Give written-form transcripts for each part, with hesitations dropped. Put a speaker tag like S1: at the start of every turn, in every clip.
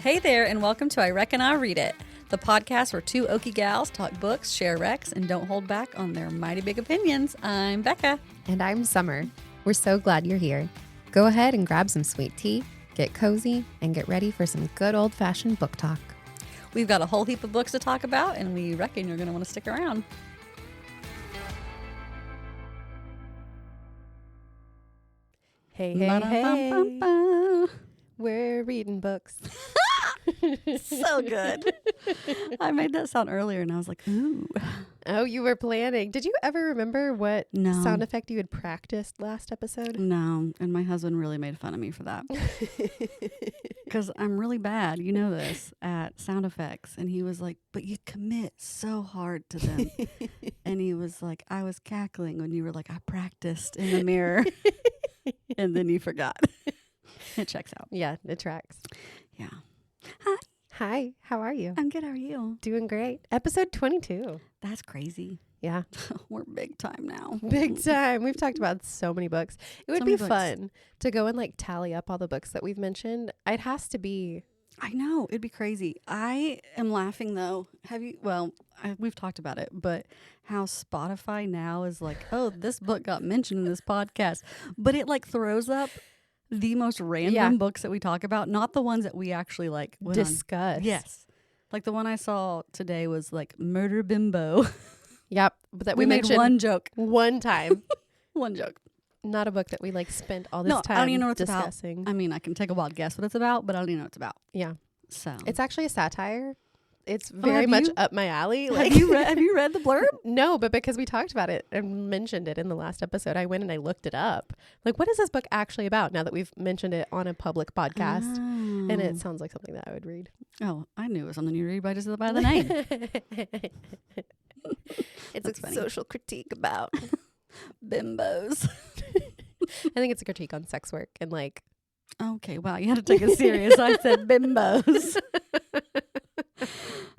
S1: Hey there, and welcome to I Reckon I'll Read It, the podcast where two oaky gals talk books, share recs, and don't hold back on their mighty big opinions. I'm Becca.
S2: And I'm Summer. We're so glad you're here. Go ahead and grab some sweet tea, get cozy, and get ready for some good old-fashioned book talk.
S1: We've got a whole heap of books to talk about, and we reckon you're going to want to stick around.
S2: Hey, hey, hey. We're reading books.
S1: So good. I made that sound earlier, and I was like, ooh.
S2: Oh, you were planning. Did you ever remember what
S1: No.
S2: sound effect you had practiced last episode?
S1: No, and my husband really made fun of me for that. Because I'm really bad, you know this, at sound effects. And he was like, but you commit so hard to them. And he was like, I was cackling when you were like, I practiced in the mirror. And then you forgot. It checks out.
S2: Yeah, it tracks.
S1: Yeah.
S2: Hi, how are you?
S1: I'm good. How are you?
S2: Doing great. Episode 22.
S1: That's crazy.
S2: Yeah.
S1: We're big time now.
S2: Big time. We've talked about so many books. It would be fun to go and like tally up all the books that we've mentioned. It has to be.
S1: I know. It'd be crazy. I am laughing though. We've talked about it, but how Spotify now is like, oh, this book got mentioned in this podcast, but it like throws up the most random books that we talk about, not the ones that we actually like
S2: discuss.
S1: Yes. Like the one I saw today was like Murder Bimbo.
S2: Yep. But that
S1: we made one joke.
S2: One time.
S1: One joke.
S2: Not a book that we like spent all this time
S1: I don't even know what it's
S2: discussing.
S1: about. I mean, I can take a wild guess what it's about, but I don't even know what it's about.
S2: Yeah.
S1: So
S2: it's actually a satire. It's very much up my alley.
S1: Like, have you read the blurb?
S2: No, but because we talked about it and mentioned it in the last episode, I went and I looked it up. Like, what is this book actually about now that we've mentioned it on a public podcast? Oh. And it sounds like something that I would read.
S1: Oh, I knew it was something you read by the name.
S2: It's a social critique about
S1: bimbos.
S2: I think it's a critique on sex work and like.
S1: Okay, wow, you had to take it serious. I said bimbos.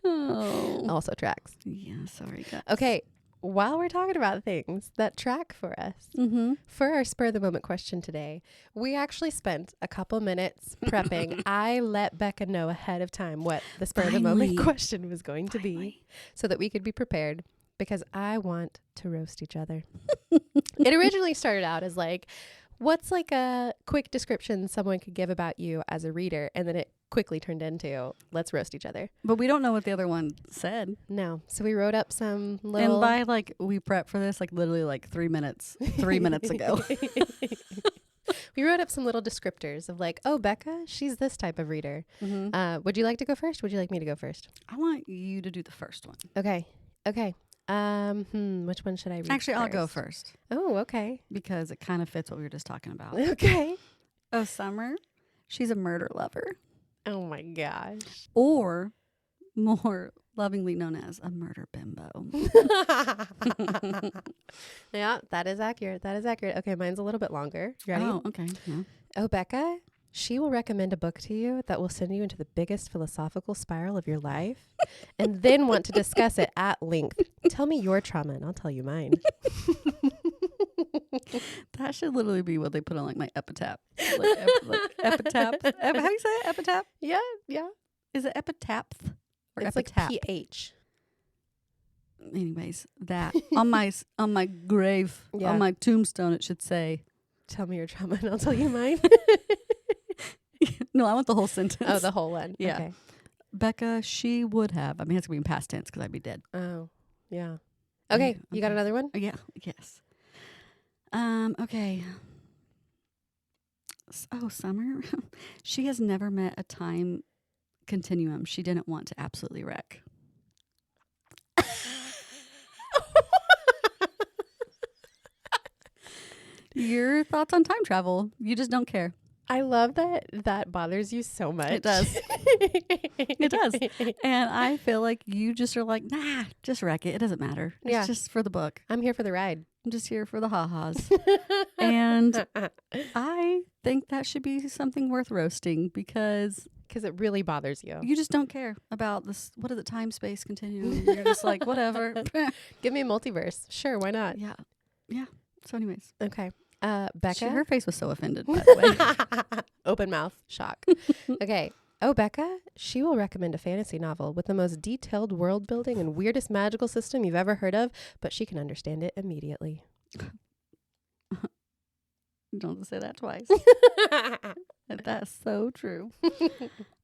S1: Oh.
S2: Also tracks.
S1: Yeah, sorry, guys.
S2: Okay, while we're talking about things that track for us, for our spur of the moment question today, we actually spent a couple minutes prepping. I let Becca know ahead of time what the spur of the moment question was going to be so that we could be prepared because I want to roast each other. It originally started out as like, what's like a quick description someone could give about you as a reader? And then it quickly turned into, let's roast each other.
S1: But we don't know what the other one said.
S2: No. So we wrote up some little...
S1: And by like, we prepped for this like literally like 3 minutes ago.
S2: We wrote up some little descriptors of like, oh, Becca, she's this type of reader. Would you like to go first? Would you like me to go first?
S1: I want you to do the first one.
S2: Okay. Which one should I read?
S1: Actually,
S2: first?
S1: I'll go first.
S2: Oh, okay.
S1: Because it kind of fits what we were just talking about.
S2: Okay.
S1: Oh, Summer, she's a murder lover.
S2: Oh my gosh.
S1: Or more lovingly known as a murder bimbo.
S2: Yeah, that is accurate. Okay, mine's a little bit longer. You ready?
S1: Oh, okay. Yeah.
S2: Oh, Becca, she will recommend a book to you that will send you into the biggest philosophical spiral of your life and then want to discuss it at length. Tell me your trauma and I'll tell you mine.
S1: That should literally be what they put on like my epitaph. Like epitaph. How do you say it? Epitaph?
S2: Yeah.
S1: Is it epitaph or
S2: it's
S1: epitaph?
S2: Like PH.
S1: Anyways, that on my grave, on my tombstone, it should say,
S2: "Tell me your trauma and I'll tell you mine."
S1: No, I want the whole sentence.
S2: Oh, the whole one.
S1: Yeah.
S2: Okay.
S1: Becca, she would have. I mean, it's going to be in past tense because I'd be dead.
S2: Oh, yeah. Okay. You got another one?
S1: Yeah. Yes. Okay. Oh, Summer. She has never met a time continuum she didn't want to absolutely wreck. Your thoughts on time travel. You just don't care.
S2: I love that bothers you so much.
S1: It does. It does. And I feel like you just are like, nah, just wreck it. It doesn't matter. It's just for the book.
S2: I'm here for the ride.
S1: I'm just here for the ha-has. And I think that should be something worth roasting because
S2: it really bothers you.
S1: You just don't care about this. What is it? Time, space, continuum. You're just like, whatever.
S2: Give me a multiverse. Sure. Why not?
S1: Yeah. Yeah. So anyways.
S2: Okay. Becca.
S1: Her face was so offended, by the way.
S2: Open mouth. Shock. Okay. Oh, Becca, she will recommend a fantasy novel with the most detailed world building and weirdest magical system you've ever heard of, but she can understand it immediately.
S1: Don't say that twice. That's so true.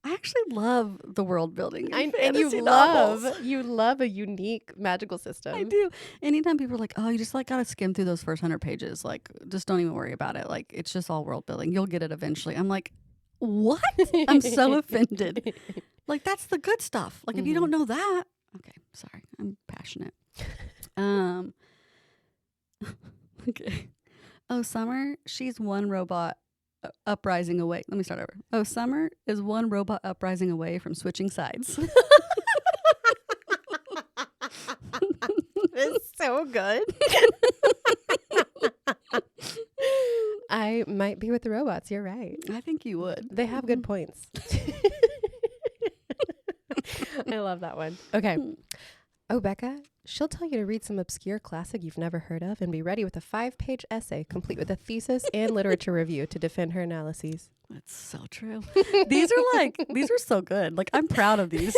S1: I actually love the world building.
S2: And you love a unique magical system.
S1: I do. Anytime people are like, oh, you just like gotta skim through those first 100 pages, like just don't even worry about it. Like it's just all world building. You'll get it eventually. I'm like, what? I'm so offended. Like that's the good stuff. Like if you don't know that, okay, sorry, I'm passionate. Okay. Oh, Summer, she's one robot uprising away. Let me start over. Oh, Summer is one robot uprising away from switching sides.
S2: It's so good. I might be with the robots. You're right.
S1: I think you would.
S2: They have good points. I love that one. Okay. Oh, Becca, she'll tell you to read some obscure classic you've never heard of and be ready with a 5-page essay complete with a thesis and literature review to defend her analyses.
S1: That's so true. These are so good. Like, I'm proud of these.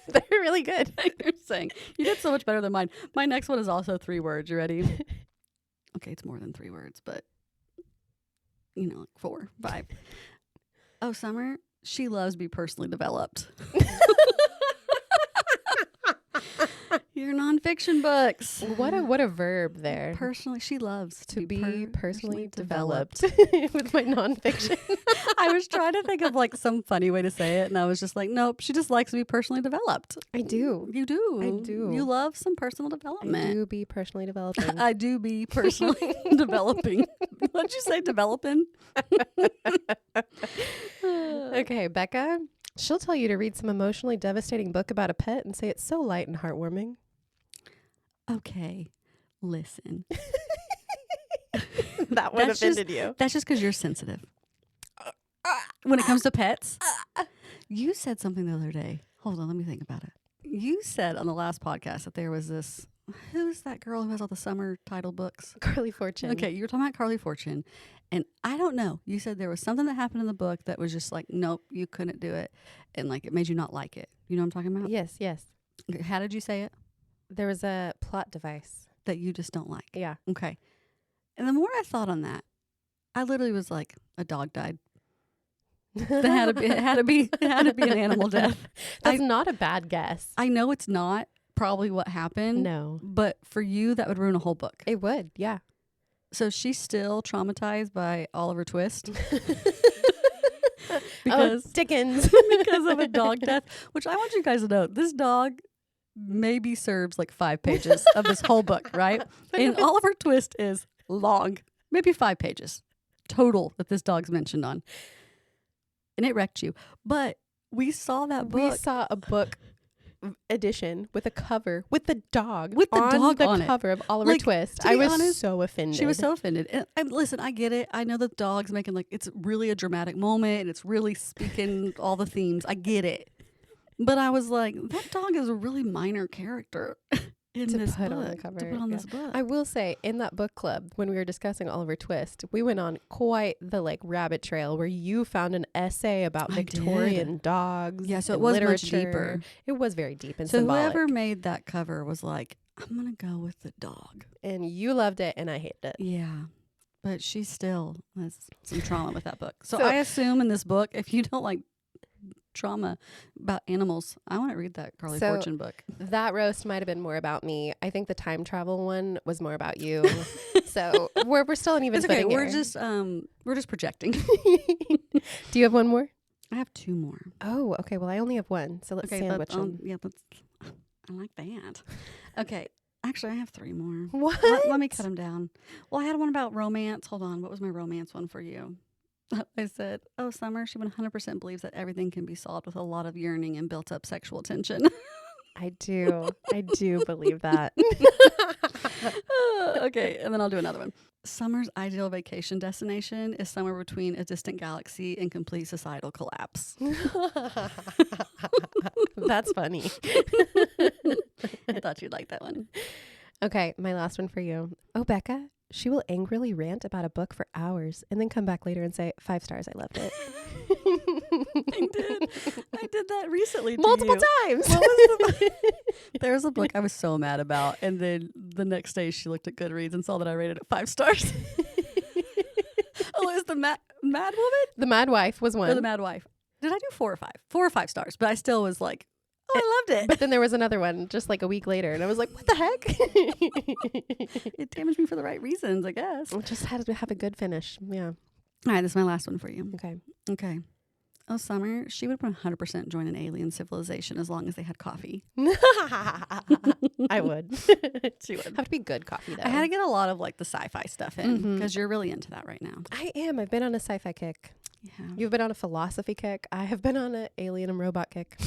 S2: They're really good.
S1: You're saying you did so much better than mine. My next one is also 3 words. You ready? Okay, it's more than 3 words, but like 4, 5. Oh, Summer, she loves to be personally developed. Your nonfiction books.
S2: What a verb there.
S1: Personally, she loves
S2: to be personally developed.
S1: developed.
S2: With my nonfiction.
S1: I was trying to think of like some funny way to say it, and I was just like, nope, she just likes to be personally developed.
S2: I do.
S1: You do.
S2: I do.
S1: You love some personal development.
S2: I do be personally developing.
S1: I do be personally developing. What'd you say, developing?
S2: Okay, Becca. She'll tell you to read some emotionally devastating book about a pet and say it's so light and heartwarming.
S1: Okay, listen.
S2: That one offended you.
S1: That's just because you're sensitive. When it comes to pets. You said something the other day. Hold on, let me think about it. You said on the last podcast that there was this, who's that girl who has all the summer title books?
S2: Carley Fortune.
S1: Okay, you were talking about Carley Fortune. And I don't know. You said there was something that happened in the book that was just like, nope, you couldn't do it. And like it made you not like it. You know what I'm talking about?
S2: Yes.
S1: Okay, how did you say it?
S2: There was a plot device.
S1: That you just don't like.
S2: Yeah.
S1: Okay. And the more I thought on that, I literally was like, a dog died. It had to be an animal death.
S2: That's not a bad guess.
S1: I know it's not probably what happened.
S2: No.
S1: But for you, that would ruin a whole book.
S2: It would, yeah.
S1: So she's still traumatized by Oliver Twist.
S2: Because Dickens.
S1: Because of a dog death. Which I want you guys to know, this dog maybe serves like 5 pages of this whole book, right? And Oliver Twist is long. Maybe 5 pages total that this dog's mentioned on. And it wrecked you. But we saw that book.
S2: We saw a book edition with a cover with the dog
S1: on
S2: the cover of Oliver Twist. I was
S1: honest,
S2: so offended.
S1: She was so offended. And listen, I get it. I know the dog's making like it's really a dramatic moment and it's really speaking all the themes. I get it. But I was like, that dog is a really minor character in
S2: to
S1: this
S2: put
S1: book.
S2: on the cover.
S1: To put on this book.
S2: I will say, in that book club, when we were discussing Oliver Twist, we went on quite the like rabbit trail where you found an essay about Victorian dogs.
S1: Yeah, so it was
S2: literature.
S1: much deeper.
S2: It was very deep and
S1: so
S2: symbolic.
S1: Whoever made that cover was like, I'm gonna go with the dog.
S2: And you loved it, and I hated it.
S1: Yeah. But she still has some trauma with that book. So I assume in this book, if you don't like trauma about animals, I want to read that Carley Fortune book.
S2: That roast might have been more about me. I think the time travel one was more about you. So we're still an even footing.
S1: We're just projecting.
S2: Do you have one more?
S1: I have 2 more.
S2: Oh, okay. Well, I only have one, so let's sandwich them.
S1: Yeah, I like that. Okay. Actually, I have 3 more.
S2: What?
S1: Let me cut them down. Well, I had one about romance. Hold on. What was my romance one for you? I said, oh, Summer, she 100% believes that everything can be solved with a lot of yearning and built up sexual tension.
S2: I do believe that.
S1: Okay, and then I'll do another one. Summer's ideal vacation destination is somewhere between a distant galaxy and complete societal collapse.
S2: That's funny.
S1: I thought you'd like that one.
S2: Okay, my last one for you. Oh, Becca, she will angrily rant about a book for hours and then come back later and say, 5 stars, I loved it.
S1: I did that recently
S2: multiple times.
S1: What was there was a book I was so mad about, and then the next day she looked at Goodreads and saw that I rated it 5 stars. Oh, it was the Mad Woman?
S2: The Mad Wife was one.
S1: Or the Mad Wife. Did I do 4 or 5? 4 or 5 stars, but I still was like, oh, I loved it.
S2: But then there was another one just like a week later, and I was like, what the heck?
S1: It damaged me for the right reasons, I guess.
S2: It just had to have a good finish. Yeah.
S1: All right, this is my last one for you.
S2: Okay.
S1: Oh, Summer, she would 100% join an alien civilization as long as they had coffee.
S2: I would.
S1: She would.
S2: Have to be good coffee, though.
S1: I had to get a lot of like the sci-fi stuff in because you're really into that right now.
S2: I am. I've been on a sci-fi kick.
S1: Yeah.
S2: You've been on a philosophy kick. I have been on an alien and robot kick.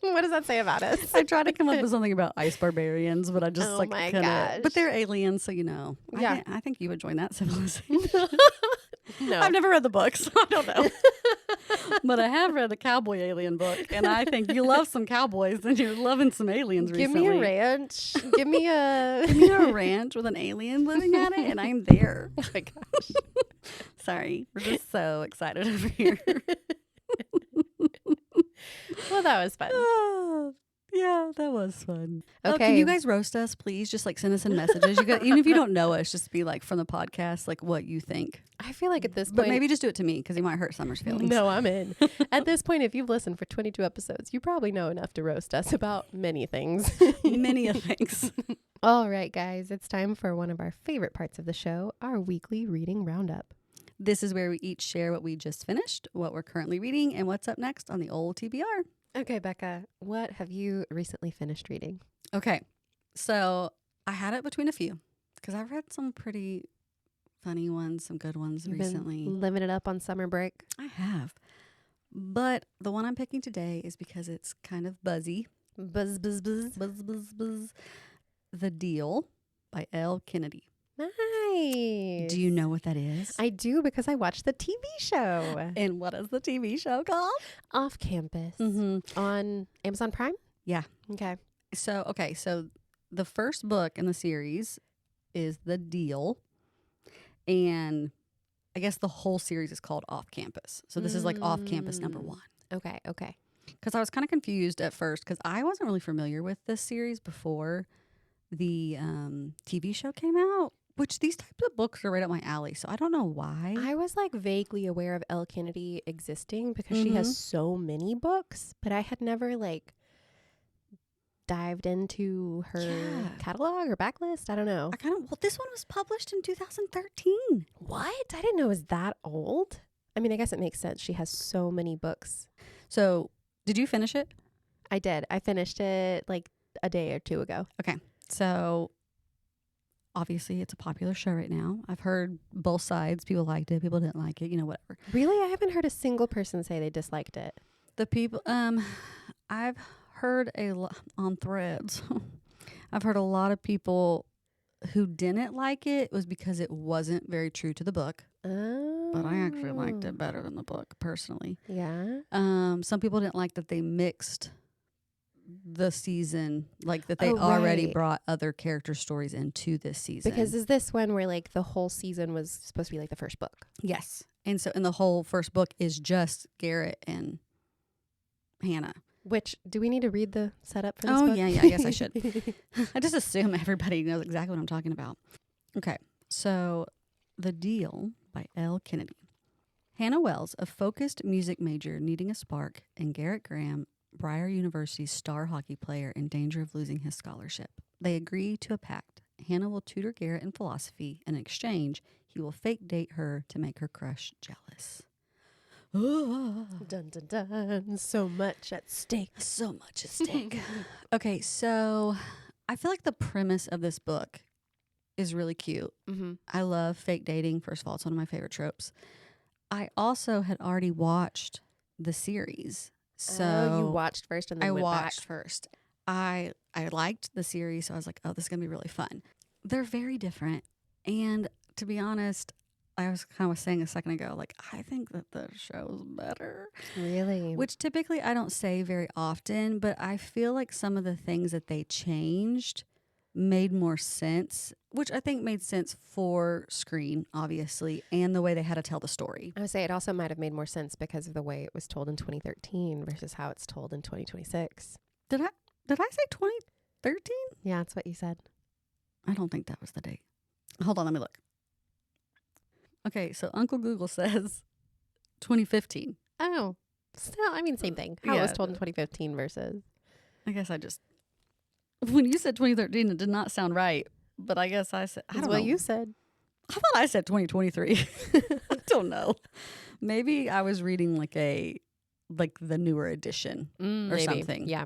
S2: What does that say about us?
S1: I tried to come up with something about ice barbarians, but I just
S2: Oh my
S1: kinda,
S2: gosh.
S1: But they're aliens, so you know.
S2: Yeah.
S1: I think you would join that civilization.
S2: No.
S1: I've never read the book, so I don't know. But I have read the Cowboy alien book, and I think you love some cowboys and you're loving some aliens
S2: Give
S1: recently.
S2: me a ranch. Give me a
S1: ranch with an alien living at it, and I'm there.
S2: Oh my gosh.
S1: Sorry, we're just so excited over here.
S2: Well, that was fun.
S1: Yeah, that was fun.
S2: Okay.
S1: Oh, can you guys roast us, please? Just like send us in messages. You got, even if you don't know us, just be like from the podcast, like what you think.
S2: I feel like at this point,
S1: But maybe just do it to me because you might hurt Summer's feelings.
S2: No, I'm in. At this point, if you've listened for 22 episodes, you probably know enough to roast us about many things.
S1: Many things.
S2: All right, guys, it's time for one of our favorite parts of the show, our weekly reading roundup.
S1: This is where we each share what we just finished, what we're currently reading, and what's up next on the old TBR.
S2: Okay, Becca, what have you recently finished reading?
S1: Okay, so I had it between a few because I've read some pretty funny ones, some good ones
S2: You've
S1: recently.
S2: been living it up on summer break.
S1: I have. But the one I'm picking today is because it's kind of buzzy.
S2: Buzz, buzz, buzz.
S1: Buzz, buzz, buzz. The Deal by Elle Kennedy.
S2: Nice.
S1: Do you know what that is?
S2: I do because I watched the TV show.
S1: And what is the TV show called?
S2: Off Campus
S1: Mm-hmm.
S2: on Amazon Prime?
S1: Yeah.
S2: Okay.
S1: So the first book in the series is The Deal. And I guess the whole series is called Off Campus. So this is like Off Campus number 1.
S2: Okay.
S1: Because I was kind of confused at first because I wasn't really familiar with this series before the TV show came out, which these types of books are right up my alley. So I don't know why.
S2: I was like vaguely aware of Elle Kennedy existing because she has so many books, but I had never like dived into her catalog or backlist. I don't know.
S1: This one was published in 2013.
S2: What? I didn't know it was that old. I mean, I guess it makes sense. She has so many books.
S1: So did you finish it?
S2: I did. I finished it like a day or two ago.
S1: Okay. So obviously it's a popular show right now. I've heard both sides. People liked it. People didn't like it. Whatever.
S2: Really? I haven't heard a single person say they disliked it.
S1: The people, I've heard a lot on threads. I've heard a lot of people who didn't like it was because it wasn't very true to the book.
S2: Oh.
S1: But I actually liked it better than the book personally.
S2: Yeah.
S1: Some people didn't like that they mixed the season, like that they already brought other character stories into this season.
S2: Because is this one where like the whole season was supposed to be like the first book?
S1: Yes. And the whole first book is just Garrett and Hannah.
S2: Which, do we need to read the setup for this
S1: book?
S2: book?
S1: Yeah, I guess I should. I just assume everybody knows exactly what I'm talking about. Okay. So, The Deal by Elle Kennedy. Hannah Wells, a focused music major needing a spark, and Garrett Graham, Briar University's star hockey player in danger of losing his scholarship. They agree to a pact. Hannah will tutor Garrett in philosophy. In exchange, he will fake date her to make her crush jealous.
S2: Dun, dun, dun. So much at stake.
S1: So much at stake. Okay, so I feel like the premise of this book is really cute.
S2: Mm-hmm.
S1: I love fake dating. First of all, it's one of my favorite tropes. I also had already watched the series. So
S2: you watched first and then went
S1: watched
S2: back.
S1: first. I liked the series, so I was like, oh, this is going to be really fun. They're very different. And to be honest, I was kind of saying a second ago, like, I think that the show's better.
S2: Really?
S1: Which typically I don't say very often, but I feel like some of the things that they changed made more sense, which I think made sense for screen, obviously, and the way they had to tell the story.
S2: I would say it also might have made more sense because of the way it was told in 2013 versus how it's told in 2026.
S1: Did I say 2013?
S2: Yeah, that's what you said.
S1: I don't think that was the date. Hold on, let me look. Okay, so Uncle Google says 2015.
S2: Oh, still, I mean, same thing. How it was told in 2015 versus.
S1: I guess when you said 2013, it did not sound right. But I guess I said,
S2: That's what you said.
S1: I thought I said 2023. I don't know. Maybe I was reading like the newer edition or
S2: maybe.
S1: something.
S2: Yeah.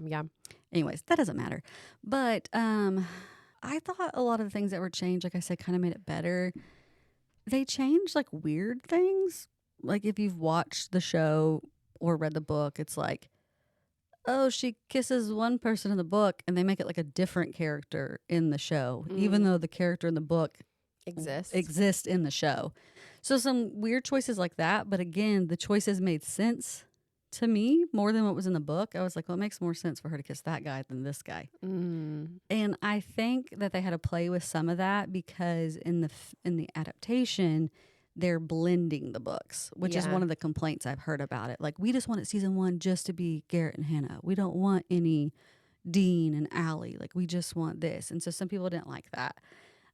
S1: Anyways, that doesn't matter. But I thought a lot of the things that were changed, like I said, kind of made it better. They changed like weird things. Like if you've watched the show or read the book, it's like, oh, she kisses one person in the book and they make it like a different character in the show, even though the character in the book exists in the show. So some weird choices like that. But again, the choices made sense to me more than what was in the book. I was like, well, it makes more sense for her to kiss that guy than this guy. And I think that they had to play with some of that because in the adaptation, they're blending the books, which is one of the complaints I've heard about it. Like, we just wanted season 1 just to be Garrett and Hannah. We don't want any Dean and Allie. Like, we just want this. And so some people didn't like that.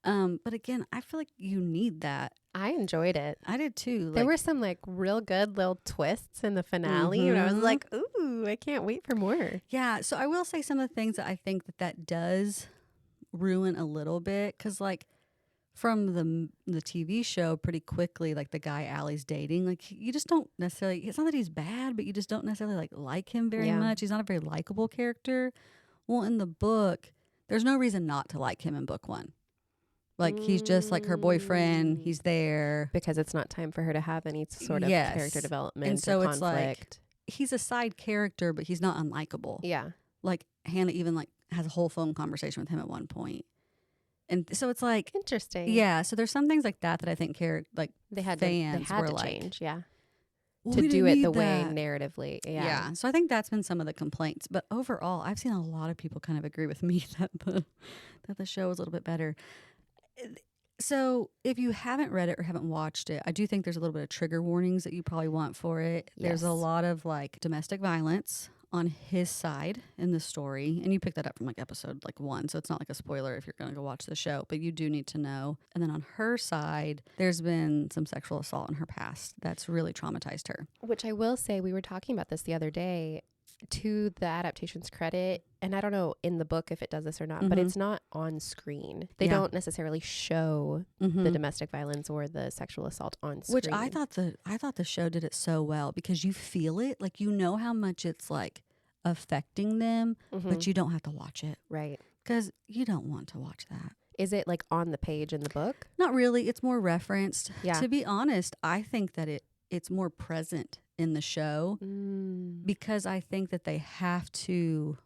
S1: But again, I feel like you need that.
S2: I enjoyed it.
S1: I did too.
S2: There were some like real good little twists in the finale. And I was like, ooh, I can't wait for more.
S1: Yeah. So I will say some of the things that I think that does ruin a little bit. Cause like, from the TV show, pretty quickly, like the guy Allie's dating, like you just don't necessarily, it's not that he's bad, but you just don't necessarily like him very much. He's not a very likable character. Well, in the book, there's no reason not to like him in book 1. Like he's just like her boyfriend. He's there.
S2: Because it's not time for her to have any sort of character development and so or conflict.
S1: It's like, he's a side character, but he's not unlikable.
S2: Yeah.
S1: Like Hannah even like has a whole phone conversation with him at one point. And so it's like
S2: interesting.
S1: Yeah. So there's some things like that I think
S2: they had
S1: fans
S2: to
S1: were like,
S2: change. Yeah.
S1: Well,
S2: to do it the way narratively.
S1: Yeah. So I think that's been some of the complaints. But overall, I've seen a lot of people kind of agree with me that the show is a little bit better. So if you haven't read it or haven't watched it, I do think there's a little bit of trigger warnings that you probably want for it. Yes. There's a lot of like domestic violence on his side in the story, and you pick that up from like episode 1, so it's not like a spoiler if you're going to go watch the show, but you do need to know. And then on her side, there's been some sexual assault in her past that's really traumatized her.
S2: Which I will say, we were talking about this the other day, to the adaptation's credit, and I don't know in the book if it does this or not, but it's not on screen. They don't necessarily show the domestic violence or the sexual assault on screen.
S1: Which I thought the show did it so well, because you feel it, like you know how much it's like affecting them, but you don't have to watch it.
S2: Right.
S1: Because you don't want to watch that.
S2: Is it like on the page in the book?
S1: Not really. It's more referenced.
S2: Yeah.
S1: To be honest, I think that it's more present in the show because I think that they have to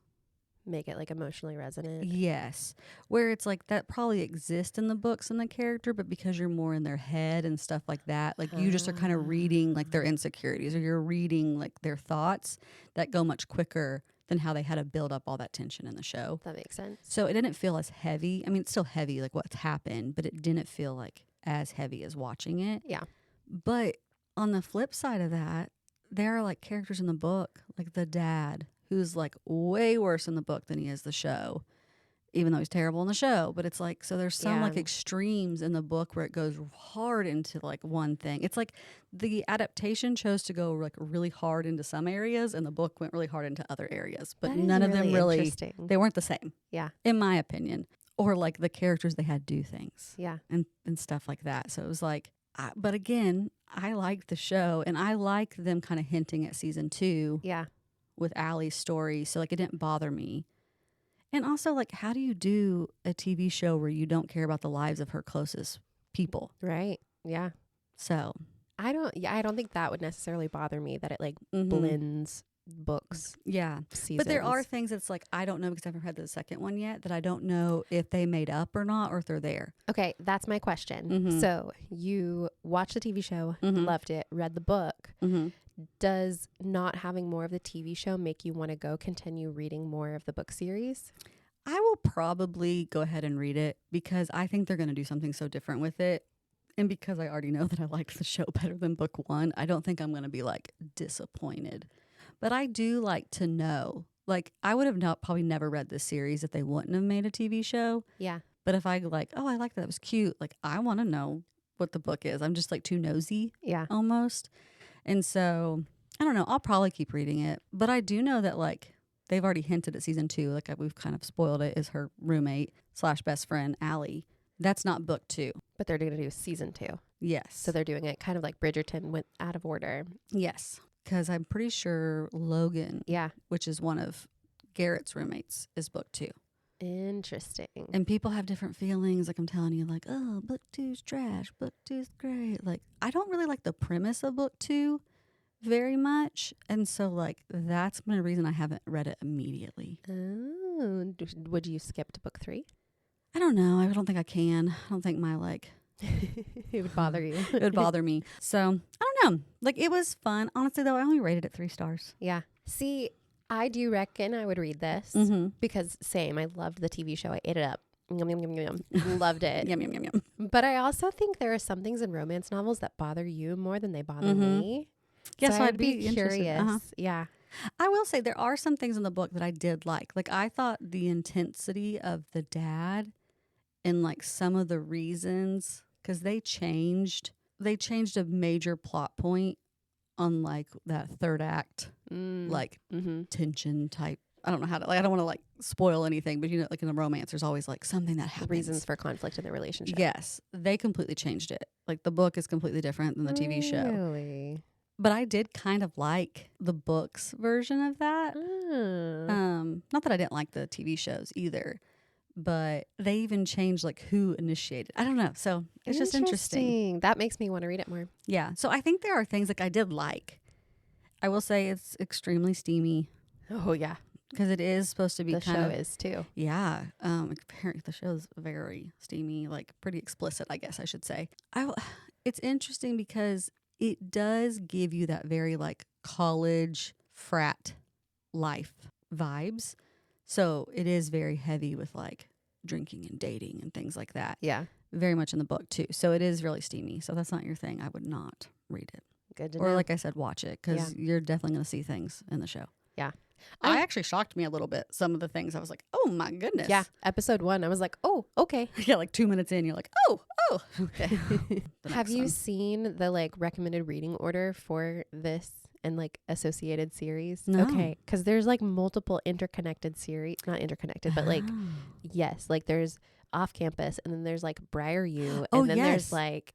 S2: make it like emotionally resonant.
S1: Yes. Where it's like that probably exists in the books and the character, but because you're more in their head and stuff like that, like you just are kind of reading like their insecurities, or you're reading like their thoughts that go much quicker than how they had to build up all that tension in the show.
S2: That makes sense.
S1: So it didn't feel as heavy. I mean, it's still heavy, like what's happened, but it didn't feel like as heavy as watching it.
S2: Yeah.
S1: But on the flip side of that, there are like characters in the book, like the dad, who's like way worse in the book than he is the show, even though he's terrible in the show. But it's like, so there's some like extremes in the book where it goes hard into like one thing. It's like the adaptation chose to go like really hard into some areas, and the book went really hard into other areas. But none of them really, they weren't the same.
S2: Yeah.
S1: In my opinion. Or like the characters, they had to do things.
S2: Yeah.
S1: And stuff like that. So it was like, but again, I liked the show, and I like them kind of hinting at season 2.
S2: Yeah.
S1: With Allie's story. So like it didn't bother me. And also like, how do you do a TV show where you don't care about the lives of her closest people?
S2: Right. Yeah.
S1: So
S2: I don't think that would necessarily bother me, that it like blends books.
S1: Yeah.
S2: Seasons.
S1: But there are things that's like, I don't know, because I haven't read the second one yet, that I don't know if they made up or not, or if they're there.
S2: Okay. That's my question. So you watched the TV show, loved it, read the book. Does not having more of the TV show make you want to go continue reading more of the book series?
S1: I will probably go ahead and read it because I think they're going to do something so different with it. And because I already know that I like the show better than book 1, I don't think I'm going to be like disappointed. But I do like to know. Like, I would have probably never read this series if they wouldn't have made a TV show.
S2: Yeah.
S1: But if I like, oh, I like that. It was cute. Like, I want to know what the book is. I'm just like too nosy.
S2: Yeah.
S1: Almost. And so, I don't know. I'll probably keep reading it. But I do know that like they've already hinted at season 2. Like we've kind of spoiled it. Is her roommate / best friend, Elle. That's not book 2.
S2: But they're going to do season 2.
S1: Yes.
S2: So they're doing it kind of like Bridgerton went out of order.
S1: Yes. Because I'm pretty sure Logan, which is one of Garrett's roommates, is book 2.
S2: Interesting.
S1: And people have different feelings. Like I'm telling you, like, oh, book 2's trash. Book 2's great. Like, I don't really like the premise of book 2 very much. And so, like, that's been a reason I haven't read it immediately.
S2: Oh, would you skip to book 3?
S1: I don't know. I don't think I can. I don't think my, like...
S2: It would bother you.
S1: It would bother me. So, I don't know. Like, it was fun. Honestly, though, I only rated it 3 stars.
S2: Yeah. See, I do reckon I would read this because same. I loved the TV show. I ate it up. Yum, yum, yum, yum. Loved it.
S1: Yum, yum, yum, yum.
S2: But I also think there are some things in romance novels that bother you more than they bother me.
S1: Yeah, so
S2: I'd be
S1: interested.
S2: curious. Yeah.
S1: I will say there are some things in the book that I did like. Like, I thought the intensity of the dad and, like, some of the reasons, because they changed a major plot point on, like, that third act, like, tension type. I don't know how to, like, I don't want to, like, spoil anything, but, you know, like, in a romance, there's always, like, something that happens.
S2: Reasons for conflict in the relationship.
S1: Yes. They completely changed it. Like, the book is completely different than the TV show.
S2: Really?
S1: But I did kind of like the book's version of that. Not that I didn't like the TV shows either, but they even changed like who initiated. I don't know. So it's just interesting.
S2: That makes me want to read it more.
S1: Yeah. So I think there are things like I did like. I will say it's extremely steamy.
S2: Oh yeah.
S1: Because it is supposed to be
S2: the
S1: kind
S2: show
S1: of,
S2: is too.
S1: Yeah. Apparently the show's very steamy, like pretty explicit, I guess I should say. It's interesting because it does give you that very like college frat life vibes. So it is very heavy with like drinking and dating and things like that.
S2: Yeah.
S1: Very much in the book too. So it is really steamy. So that's not your thing. I would not read it.
S2: Good to know.
S1: Or like I said, watch it because you're definitely going to see things in the show.
S2: Yeah.
S1: I actually shocked me a little bit. Some of the things I was like, oh my goodness.
S2: Yeah. Episode 1, I was like, oh, okay.
S1: Yeah, like 2 minutes in, you're like, oh, okay.
S2: Have you seen the like recommended reading order for this and like associated series?
S1: No.
S2: Okay. Because there's like multiple interconnected series, not interconnected, but like, yes, like there's off campus and then there's like Briar U and then there's like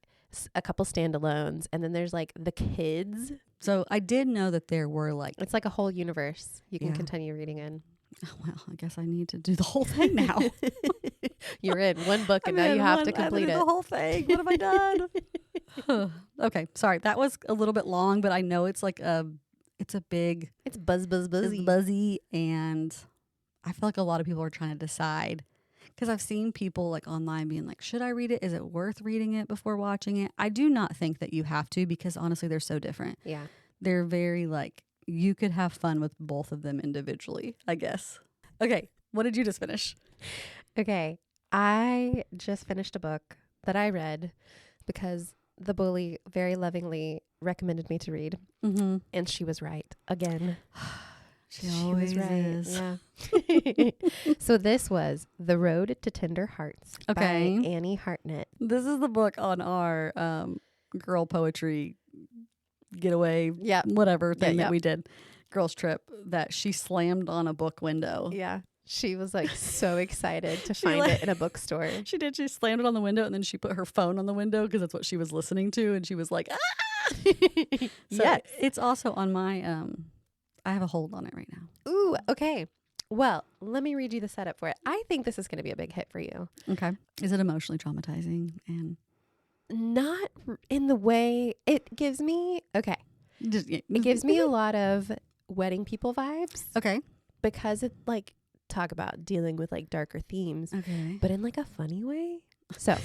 S2: a couple standalones and then there's like the kids.
S1: So I did know that there were like...
S2: It's like a whole universe you can continue reading in.
S1: Oh, well, I guess I need to do the whole thing now.
S2: You're in one book and now you have to complete it.
S1: The whole thing. What have I done? Okay, sorry. That was a little bit long, but I know it's like it's a big...
S2: It's buzzy.
S1: It's buzzy, and I feel like a lot of people are trying to decide. Because I've seen people like online being like, should I read it? Is it worth reading it before watching it? I do not think that you have to because honestly, they're so different.
S2: Yeah.
S1: They're very like, you could have fun with both of them individually, I guess. Okay. What did you just finish?
S2: Okay. I just finished a book that I read because the bully very lovingly recommended me to read. Mm-hmm. And she was right again.
S1: She always
S2: was right.
S1: is.
S2: Yeah. So this was The Road to Tender Hearts by Annie Hartnett.
S1: This is the book on our girl poetry getaway, whatever thing that we did, girls trip, that she slammed on a book window.
S2: Yeah. She was like so excited to find it in a bookstore.
S1: She did. She slammed it on the window and then she put her phone on the window because that's what she was listening to. And she was like, ah! So it's also on my... I have a hold on it right now.
S2: Ooh, okay. Well, let me read you the setup for it. I think this is going to be a big hit for you.
S1: Okay. Is it emotionally traumatizing? And
S2: not in the way it gives me. Okay. It gives me a lot of Wedding People vibes.
S1: Okay.
S2: Because it like talk about dealing with like darker themes.
S1: Okay.
S2: But in like a funny way. So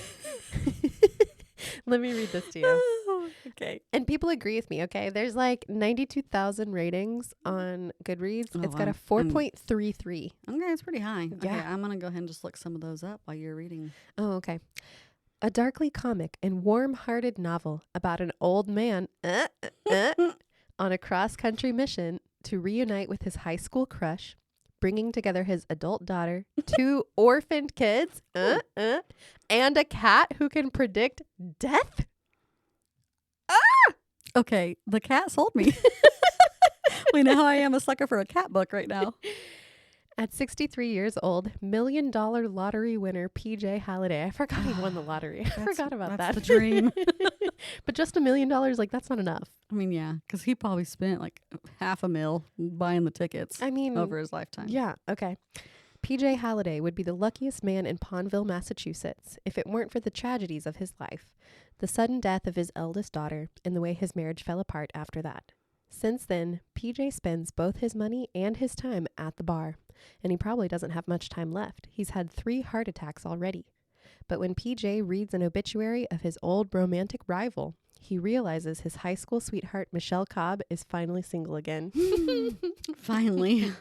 S2: let me read this to you.
S1: Okay.
S2: And people agree with me, okay? There's like 92,000 ratings on Goodreads.
S1: Oh,
S2: It's got a 4.33.
S1: Okay, it's pretty high. Okay,
S2: Yeah.
S1: I'm going to go ahead and just look some of those up while you're reading.
S2: Oh, okay. A darkly comic and warm-hearted novel about an old man on a cross-country mission to reunite with his high school crush, bringing together his adult daughter, 2 orphaned kids, and a cat who can predict death.
S1: Okay, the cat sold me. We know how I am a sucker for a cat book right now.
S2: At 63 years old, $1 million lottery winner P.J. Halliday. I forgot he won the lottery. I forgot about that.
S1: That's the dream.
S2: But just $1 million, like, that's not enough.
S1: I mean, yeah, because he probably spent like $500,000 buying the tickets.
S2: I mean,
S1: over his lifetime.
S2: Yeah, okay. P.J. Halliday would be the luckiest man in Pondville, Massachusetts, if it weren't for the tragedies of his life, the sudden death of his eldest daughter, and the way his marriage fell apart after that. Since then, PJ spends both his money and his time at the bar, and he probably doesn't have much time left. He's had 3 heart attacks already. But when PJ reads an obituary of his old romantic rival, he realizes his high school sweetheart, Michelle Cobb, is finally single again.
S1: Finally.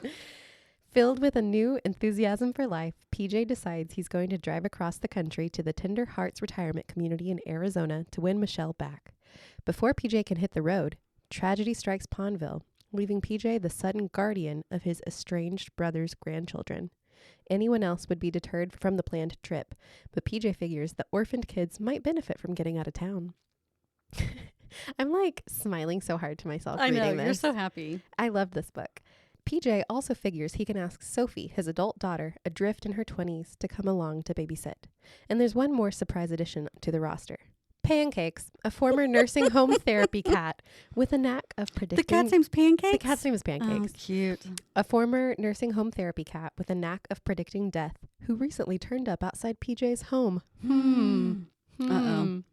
S2: Filled with a new enthusiasm for life, PJ decides he's going to drive across the country to the Tender Hearts retirement community in Arizona to win Michelle back. Before PJ can hit the road, tragedy strikes Pondville, leaving PJ the sudden guardian of his estranged brother's grandchildren. Anyone else would be deterred from the planned trip, but PJ figures the orphaned kids might benefit from getting out of town. I'm like smiling so hard to myself reading this.
S1: You're so happy.
S2: I love this book. PJ also figures he can ask Sophie, his adult daughter, adrift in her 20s, to come along to babysit. And there's one more surprise addition to the roster. Pancakes, a former nursing home therapy cat with a knack of predicting...
S1: The cat's name's Pancakes?
S2: The cat's name is Pancakes.
S1: Oh, cute.
S2: A former nursing home therapy cat with a knack of predicting death who recently turned up outside PJ's home.
S1: Uh-oh.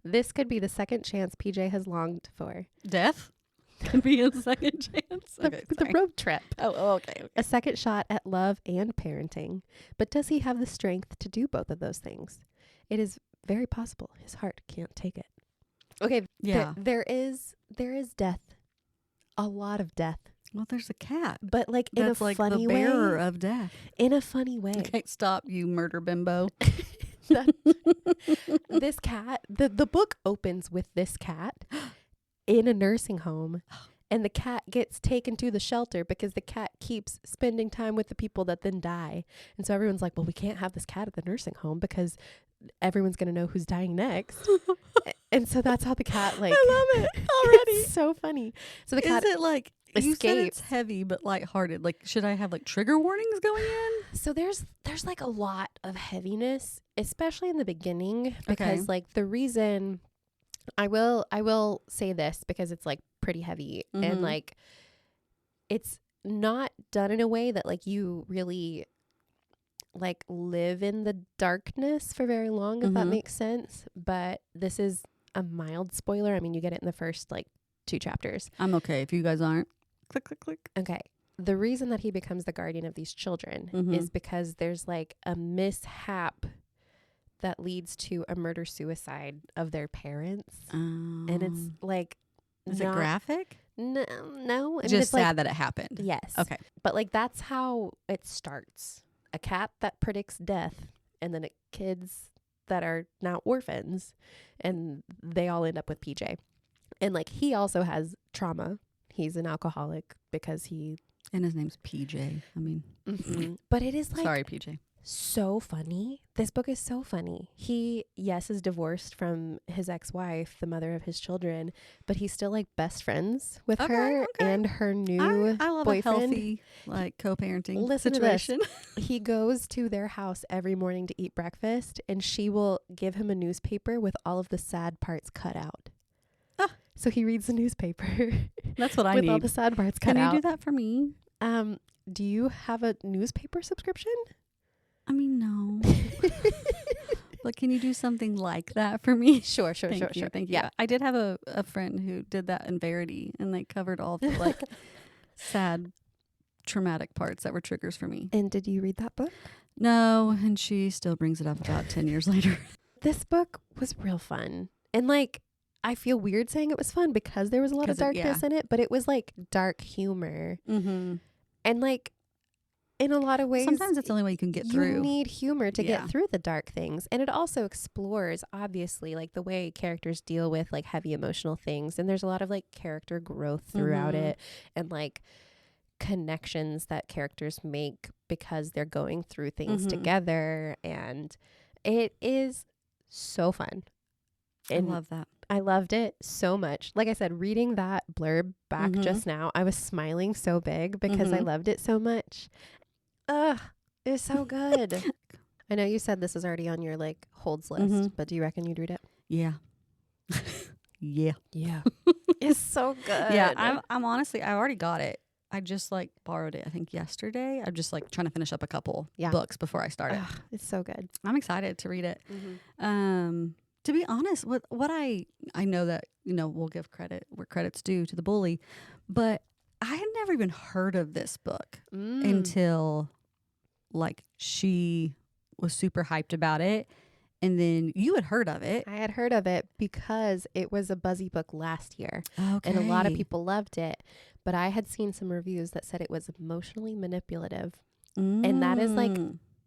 S2: This could be the second chance PJ has longed for.
S1: Death? Could be a second chance.
S2: The road trip.
S1: Oh, okay.
S2: A second shot at love and parenting. But does he have the strength to do both of those things? It is very possible his heart can't take it. Okay.
S1: Yeah.
S2: There is death. A lot of death.
S1: Well, there's a cat.
S2: But like in a
S1: like
S2: funny
S1: the bearer
S2: way.
S1: of death.
S2: In a funny way.
S1: Okay, stop, you murder bimbo.
S2: This cat, the book opens with this cat in a nursing home, and the cat gets taken to the shelter because the cat keeps spending time with the people that then die. And so everyone's like, well, we can't have this cat at the nursing home because everyone's going to know who's dying next. And so that's how the cat, like,
S1: I love it already.
S2: It's so funny. So the cat
S1: is it like you said
S2: escapes.
S1: it's heavy but lighthearted? Like, should I have like trigger warnings going in?
S2: So there's like a lot of heaviness, especially in the beginning, because like the reason I will say this because it's like pretty heavy and like it's not done in a way that like you really like live in the darkness for very long, if that makes sense. But this is a mild spoiler. I mean, you get it in the first like 2 chapters.
S1: I'm okay if you guys aren't. Click, click, click.
S2: Okay. The reason that he becomes the guardian of these children is because there's like a mishap that leads to a murder-suicide of their parents. And it's like...
S1: Is it graphic?
S2: No. I
S1: Just
S2: mean, it's
S1: sad
S2: like,
S1: that it happened.
S2: Yes.
S1: Okay.
S2: But like that's how it starts. A cat that predicts death, and then kids that are now orphans, and they all end up with PJ. And like he also has trauma. He's an alcoholic because he...
S1: And his name's PJ. I mean...
S2: But it is like...
S1: Sorry, PJ.
S2: So funny. This book is so funny. He, yes, is divorced from his ex-wife, the mother of his children, but he's still like best friends with her and her new
S1: I love
S2: boyfriend.
S1: A healthy like co-parenting
S2: Listen
S1: situation.
S2: To this. He goes to their house every morning to eat breakfast, and she will give him a newspaper with all of the sad parts cut out. So he reads the newspaper.
S1: That's what I
S2: with
S1: need.
S2: All the sad parts cut out.
S1: Can you do that for me?
S2: Do you have a newspaper subscription?
S1: I mean, no. But can you do something like that for me?
S2: Sure.
S1: Thank you. Yeah. I did have a friend who did that in Verity, and they covered all the like sad, traumatic parts that were triggers for me.
S2: And did you read that book?
S1: No, and she still brings it up about 10 years later.
S2: This book was real fun. And like, I feel weird saying it was fun because there was a lot of darkness in it, but it was like dark humor.
S1: Mm-hmm.
S2: And like in a lot of ways,
S1: sometimes it's the only way you can get through.
S2: You need humor to get through the dark things. And it also explores, obviously, like the way characters deal with like heavy emotional things. And there's a lot of like character growth throughout it, and like connections that characters make because they're going through things together. And it is so fun. And
S1: I love that.
S2: I loved it so much. Like I said, reading that blurb back just now, I was smiling so big because I loved it so much. Ugh, it's so good. I know you said this is already on your like holds list, but do you reckon you'd read it?
S1: Yeah. Yeah.
S2: It's so good.
S1: Yeah, I'm honestly, I already got it. I just like borrowed it, I think yesterday. I'm just like trying to finish up a couple books before I start it.
S2: It's so good.
S1: I'm excited to read it. To be honest, what I know that, we'll give credit where credit's due to the bully, but I had never even heard of this book until like she was super hyped about it. And then you had heard of it.
S2: I had heard of it because it was a buzzy book last year.
S1: Okay.
S2: And a lot of people loved it. But I had seen some reviews that said it was emotionally manipulative. And that is like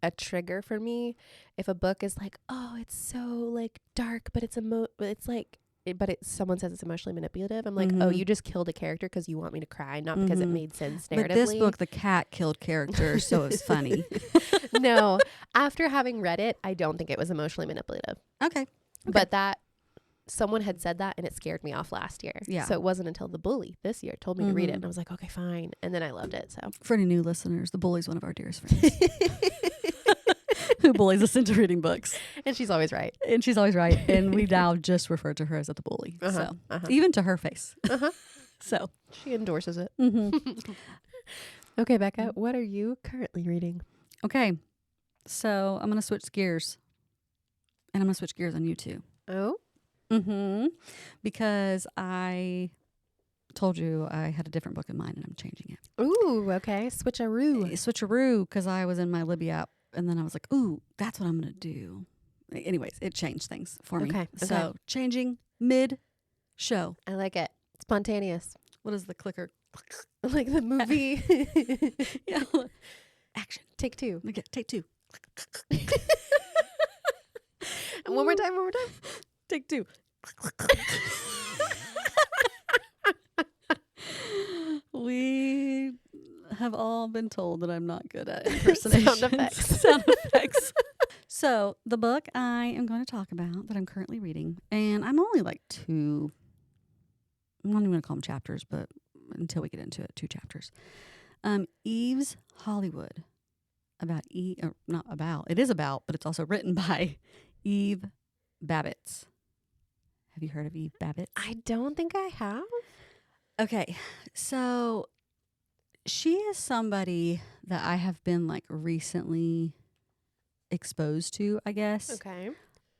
S2: a trigger for me. If a book is like, oh, it's so like dark, but someone says it's emotionally manipulative. I'm like, oh, you just killed a character because you want me to cry, not because it made sense narratively.
S1: But this book, the cat killed characters, so it's funny.
S2: No, after having read it, I don't think it was emotionally manipulative.
S1: Okay.
S2: But that someone had said that and it scared me off last year.
S1: Yeah.
S2: So it wasn't until the bully this year told me to read it, and I was like, okay, fine. And then I loved it. So
S1: for any new listeners, the bully's one of our dearest friends. Who bullies us into reading books.
S2: And she's always right.
S1: And we now just refer to her as the bully. Even to her face. So
S2: she endorses it. Okay, Becca, what are you currently reading?
S1: Okay. So I'm going to switch gears. And I'm going to switch gears on you too.
S2: Oh?
S1: Because I told you I had a different book in mind and I'm changing it.
S2: Ooh, okay. Switcheroo,
S1: because I was in my Libby app. And then I was like, ooh, that's what I'm going to do. Anyways, it changed things for me. Okay. So changing mid-show.
S2: I like it. Spontaneous.
S1: What is the clicker?
S2: Like the movie.
S1: Yeah. Action.
S2: Take two.
S1: Okay, take two.
S2: One more time.
S1: Take two. We have all been told that I'm not good at impersonation. Sound effects. So the book I am going to talk about that I'm currently reading, and I'm only like I'm not even going to call them chapters, but until we get into it, 2 chapters. Eve's Hollywood. It is about, but it's also written by Eve Babitz. Have you heard of Eve Babitz?
S2: I don't think I have.
S1: Okay, so she is somebody that I have been like recently exposed to, I guess.
S2: Okay.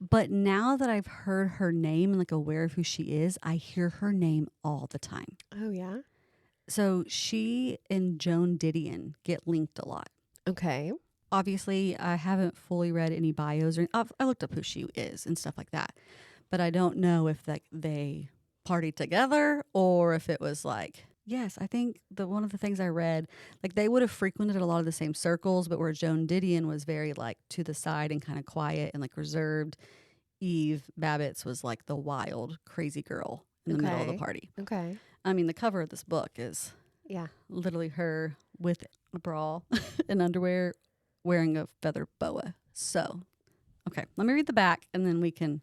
S1: But now that I've heard her name and like aware of who she is, I hear her name all the time.
S2: Oh, yeah?
S1: So she and Joan Didion get linked a lot.
S2: Okay.
S1: Obviously, I haven't fully read any bios or I looked up who she is and stuff like that. But I don't know if they partied together or if it was like, yes, I think one of the things I read, like they would have frequented a lot of the same circles, but where Joan Didion was very like to the side and kind of quiet and like reserved, Eve Babitz was like the wild, crazy girl in the middle of the party.
S2: Okay.
S1: I mean, the cover of this book is literally her with a bra and underwear wearing a feather boa. So, okay, let me read the back and then we can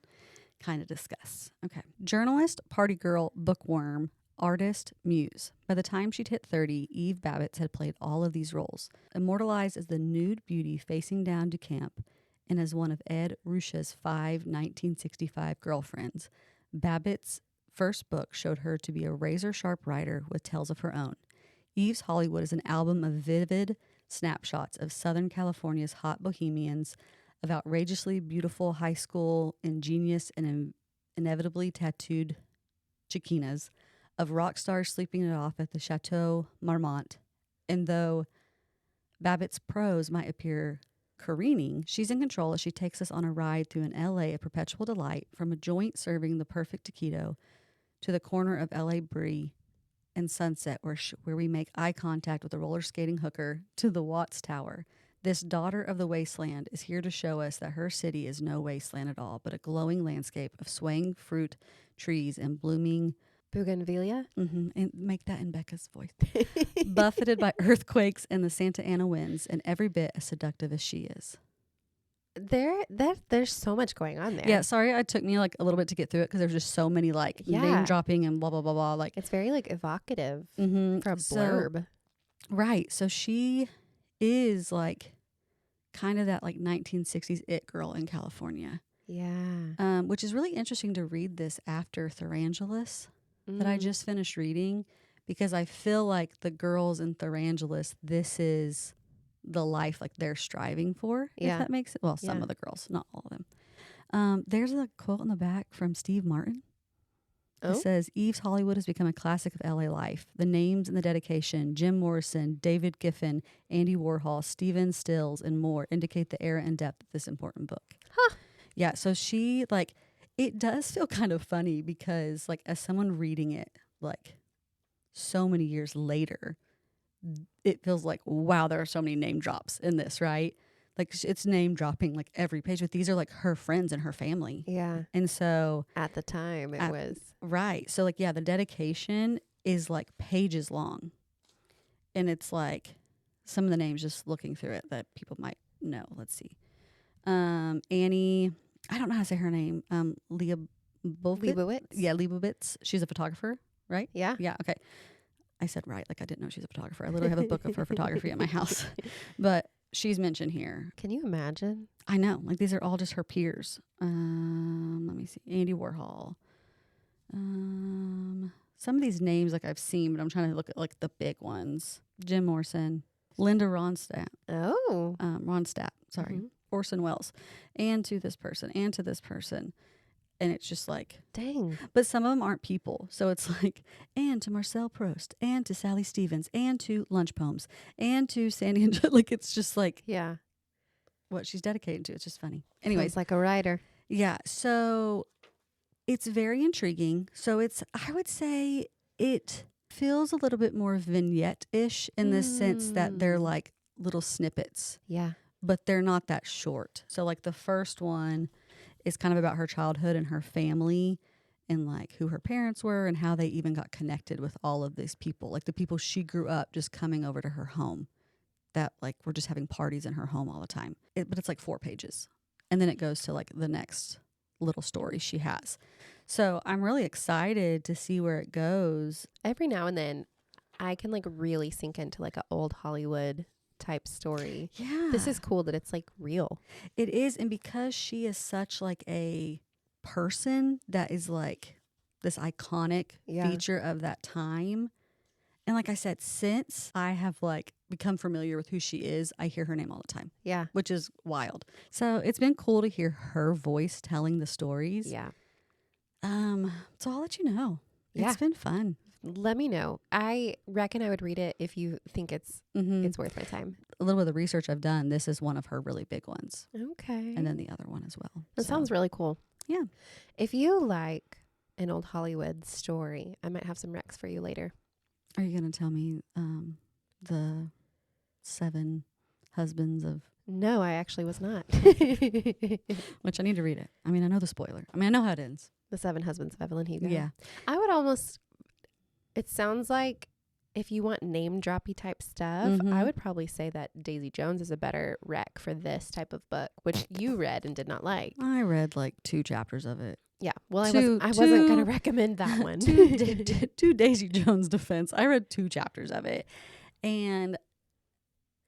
S1: kind of discuss. Okay. Journalist, party girl, bookworm, artist, muse. By the time she'd hit 30, Eve Babitz had played all of these roles. Immortalized as the nude beauty facing down to camp and as one of Ed Ruscha's 5 1965 girlfriends, Babitz's first book showed her to be a razor-sharp writer with tales of her own. Eve's Hollywood is an album of vivid snapshots of Southern California's hot bohemians, of outrageously beautiful high school, ingenious and inevitably tattooed chiquinas, of rock stars sleeping it off at the Chateau Marmont. And though Babitz's prose might appear careening, she's in control as she takes us on a ride through an LA of perpetual delight, from a joint serving the perfect taquito to the corner of LA Brie and Sunset, where we make eye contact with a roller skating hooker, to the Watts Tower. This daughter of the wasteland is here to show us that her city is no wasteland at all, but a glowing landscape of swaying fruit trees and blooming
S2: bougainvillea.
S1: And make that in Becca's voice. Buffeted by earthquakes and the Santa Ana winds, and every bit as seductive as she is.
S2: There's so much going on there.
S1: Yeah, sorry, it took me like a little bit to get through it because there's just so many like name dropping and blah blah blah blah. Like
S2: it's very like evocative for a blurb.
S1: Right. So she is like kind of that like 1960s it girl in California.
S2: Yeah.
S1: Which is really interesting to read this after Tehrangeles that I just finished reading, because I feel like the girls in Tehrangeles, this is the life like they're striving for, if that makes it. Well, some of the girls, not all of them. There's a quote on the back from Steve Martin. It says, Eve's Hollywood has become a classic of LA life. The names in the dedication, Jim Morrison, David Giffen, Andy Warhol, Stephen Stills, and more, indicate the era and depth of this important book.
S2: Huh.
S1: Yeah, so she, like, it does feel kind of funny because, like, as someone reading it, like, so many years later, it feels like, wow, there are so many name drops in this, right? Like, it's name dropping, like, every page, but these are, like, her friends and her family.
S2: Yeah.
S1: And so...
S2: At the time, it was...
S1: Right. So, like, yeah, the dedication is, like, pages long. And it's, like, some of the names, just looking through it, that people might know. Let's see. Annie... I don't know how to say her name.
S2: Leibowitz?
S1: Yeah, Leibowitz. She's a photographer, right?
S2: Yeah.
S1: Yeah, okay. I said right, like I didn't know she's a photographer. I literally have a book of her photography at my house. But she's mentioned here.
S2: Can you imagine?
S1: I know. Like, these are all just her peers. Let me see. Andy Warhol. Some of these names, like, I've seen, but I'm trying to look at, like, the big ones. Jim Morrison. Linda Ronstadt.
S2: Oh.
S1: Ronstadt, sorry.
S2: Mm-hmm.
S1: Orson Welles, and to this person, and to this person. And it's just like...
S2: Dang.
S1: But some of them aren't people. So it's like, and to Marcel Proust, and to Sally Stevens, and to Lunch Poems, and to Sandy and... Like, it's just like...
S2: Yeah.
S1: What she's dedicated to. It's just funny. Anyways.
S2: Sounds like a writer.
S1: Yeah. So it's very intriguing. So it's... I would say it feels a little bit more vignette-ish in the sense that they're like little snippets.
S2: Yeah.
S1: But they're not that short. So, like, the first one is kind of about her childhood and her family and, like, who her parents were and how they even got connected with all of these people. Like, the people she grew up just coming over to her home that, like, were just having parties in her home all the time. But it's, like, 4 pages. And then it goes to, like, the next little story she has. So, I'm really excited to see where it goes.
S2: Every now and then, I can, like, really sink into, like, an old Hollywood type story.
S1: Yeah.
S2: This is cool that it's like real.
S1: It is. And because she is such like a person that is like this iconic feature of that time. And like I said, since I have like become familiar with who she is, I hear her name all the time.
S2: Yeah.
S1: Which is wild. So it's been cool to hear her voice telling the stories.
S2: Yeah.
S1: So I'll let you know.
S2: Yeah.
S1: It's been fun.
S2: Let me know. I reckon I would read it if you think it's worth my time.
S1: A little bit of the research I've done, this is one of her really big ones.
S2: Okay.
S1: And then the other one as well.
S2: That sounds really cool.
S1: Yeah.
S2: If you like an old Hollywood story, I might have some recs for you later.
S1: Are you going to tell me the 7 husbands of...
S2: No, I actually was not.
S1: Which I need to read it. I mean, I know the spoiler. I mean, I know how it ends.
S2: The 7 Husbands of Evelyn Hugo.
S1: Yeah.
S2: I would almost... It sounds like if you want name droppy type stuff, I would probably say that Daisy Jones is a better rec for this type of book, which you read and did not like.
S1: I read like 2 chapters of it.
S2: Yeah. Well, I wasn't going to recommend that one.
S1: to Daisy Jones' defense, I read 2 chapters of it. And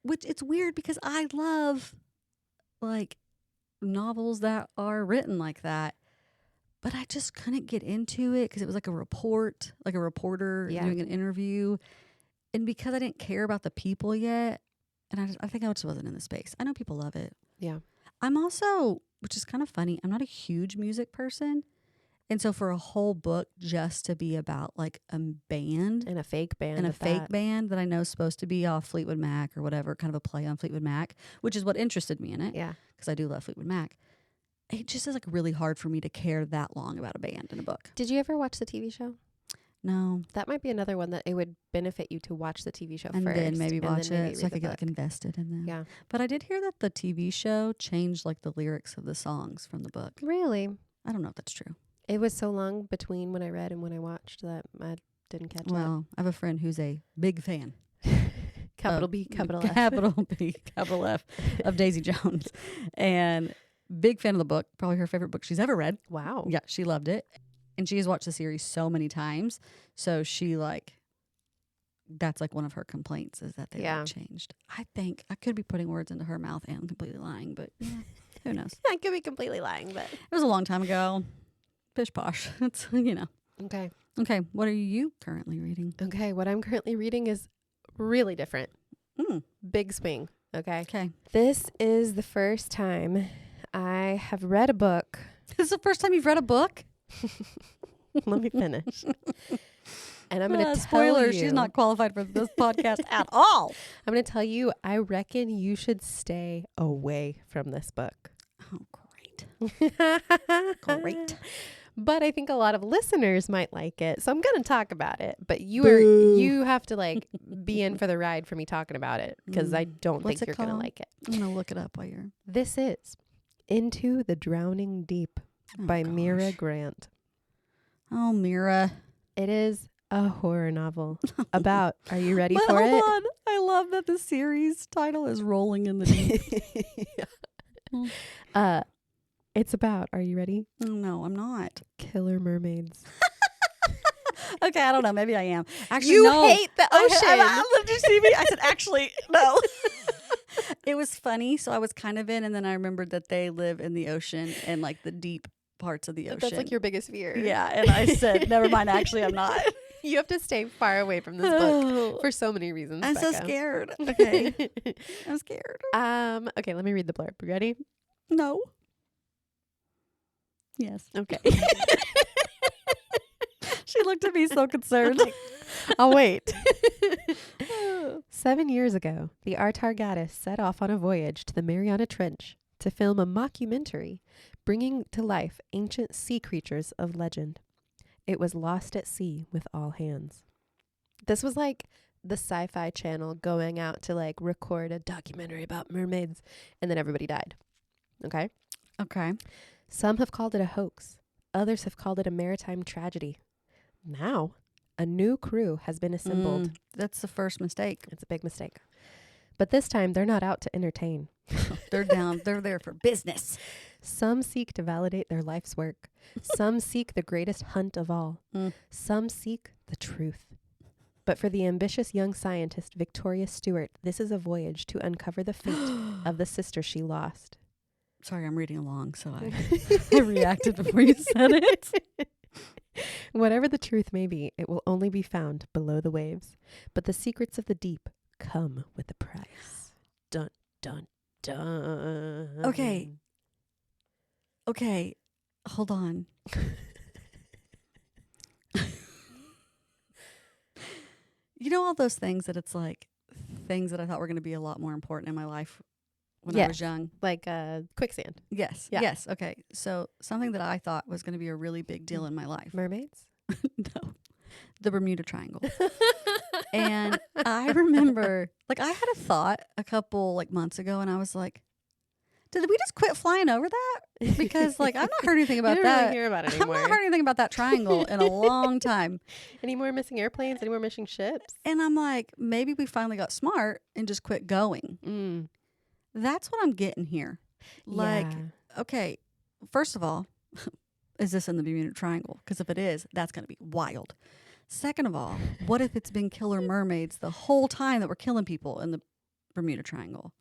S1: which it's weird because I love like novels that are written like that. But I just couldn't get into it because it was like a reporter doing an interview. And because I didn't care about the people yet, and I think I just wasn't in the space. I know people love it.
S2: Yeah.
S1: I'm also, which is kind of funny, I'm not a huge music person. And so for a whole book just to be about like a band
S2: And a fake band.
S1: and a fake band that I know is supposed to be off Fleetwood Mac or whatever, kind of a play on Fleetwood Mac, which is what interested me in it.
S2: Yeah.
S1: Because I do love Fleetwood Mac. It just is like really hard for me to care that long about a band in a book.
S2: Did you ever watch the TV show?
S1: No.
S2: That might be another one that it would benefit you to watch the TV show
S1: And
S2: first.
S1: then maybe watch
S2: maybe
S1: it so I
S2: read
S1: could
S2: the
S1: get like
S2: book.
S1: invested in that.
S2: Yeah.
S1: But I did hear that the TV show changed like the lyrics of the songs from the book.
S2: Really?
S1: I don't know if that's true.
S2: It was so long between when I read and when I watched that I didn't catch
S1: Well, I have a friend who's a big fan.
S2: Capital B, capital F.
S1: Capital B, capital F of Daisy Jones. And big fan of the book. Probably her favorite book she's ever read.
S2: Wow.
S1: Yeah, she loved it. And she has watched the series so many times. So she that's like one of her complaints is that they changed. I think I could be putting words into her mouth and completely lying, but who knows?
S2: I could be completely lying, but
S1: It was a long time ago. Pish posh. It's,
S2: okay.
S1: Okay, what are you currently reading?
S2: Okay, what I'm currently reading is really different. Big swing. Okay.
S1: Okay.
S2: This is the first time I have read a book.
S1: This is the first time you've read a book?
S2: Let me finish. And I'm going to
S1: spoiler, she's not qualified for this podcast at all.
S2: I'm going to tell you, I reckon you should stay away from this book.
S1: Oh, great. Great.
S2: But I think a lot of listeners might like it. So I'm going to talk about it. But you have to like be in for the ride for me talking about it because I don't think you're going to like it.
S1: I'm going to look it up while you're...
S2: This is Into the Drowning Deep by Mira Grant.
S1: Oh, Mira.
S2: It is a horror novel about, are you ready for
S1: hold
S2: it?
S1: on. I love that the series title is Rolling in the Deep.
S2: It's about, are you ready?
S1: No, I'm not.
S2: Killer mermaids.
S1: Okay, I don't know. Maybe I am. Actually,
S2: You
S1: no.
S2: hate the ocean.
S1: Did you see me? I said, actually, no. It was funny. So I was kind of in, and then I remembered that they live in the ocean and like the deep parts of the ocean.
S2: That's like your biggest fear.
S1: Yeah, and I said, never mind. Actually, I'm not.
S2: You have to stay far away from this book for so many reasons.
S1: I'm
S2: Becca.
S1: so scared. Okay, I'm scared.
S2: Okay, let me read the blurb. You ready?
S1: No. Yes.
S2: Okay.
S1: She looked at me so concerned.
S2: I'll wait. 7 years ago, the Artar goddess set off on a voyage to the Mariana Trench to film a mockumentary bringing to life ancient sea creatures of legend. It was lost at sea with all hands. This was like the Sci-Fi Channel going out to like record a documentary about mermaids, and then everybody died. Okay?
S1: Okay.
S2: Some have called it a hoax. Others have called it a maritime tragedy. Now, a new crew has been assembled.
S1: That's the first mistake.
S2: It's a big mistake. But this time, they're not out to entertain.
S1: They're there for business.
S2: Some seek to validate their life's work. Some seek the greatest hunt of all. Some seek the truth. But for the ambitious young scientist Victoria Stewart, this is a voyage to uncover the fate of the sister she lost.
S1: Sorry, I'm reading along, so I reacted before you said it.
S2: Whatever the truth may be, it will only be found below the waves. But the secrets of the deep come with a price. Dun, dun, dun.
S1: Okay. Hold on. You know all those things that it's like things that I thought were going to be a lot more important in my life when I was young?
S2: Like quicksand.
S1: Yes.
S2: Yeah.
S1: Yes. Okay. So something that I thought was going to be a really big deal in my life.
S2: Mermaids?
S1: No. The Bermuda Triangle. And I remember, like, I had a thought a couple months ago, and I was like, did we just quit flying over that? Because I've not heard anything about
S2: you don't
S1: that.
S2: Really hear about it
S1: I've
S2: anymore.
S1: not heard anything about that triangle in a long time.
S2: Any more missing airplanes? Any more missing ships?
S1: And I'm like, maybe we finally got smart and just quit going. That's what I'm getting here. Okay, first of all, is this in the Bermuda Triangle? Because if it is, that's going to be wild. Second of all, what if it's been killer mermaids the whole time that we're killing people in the Bermuda Triangle?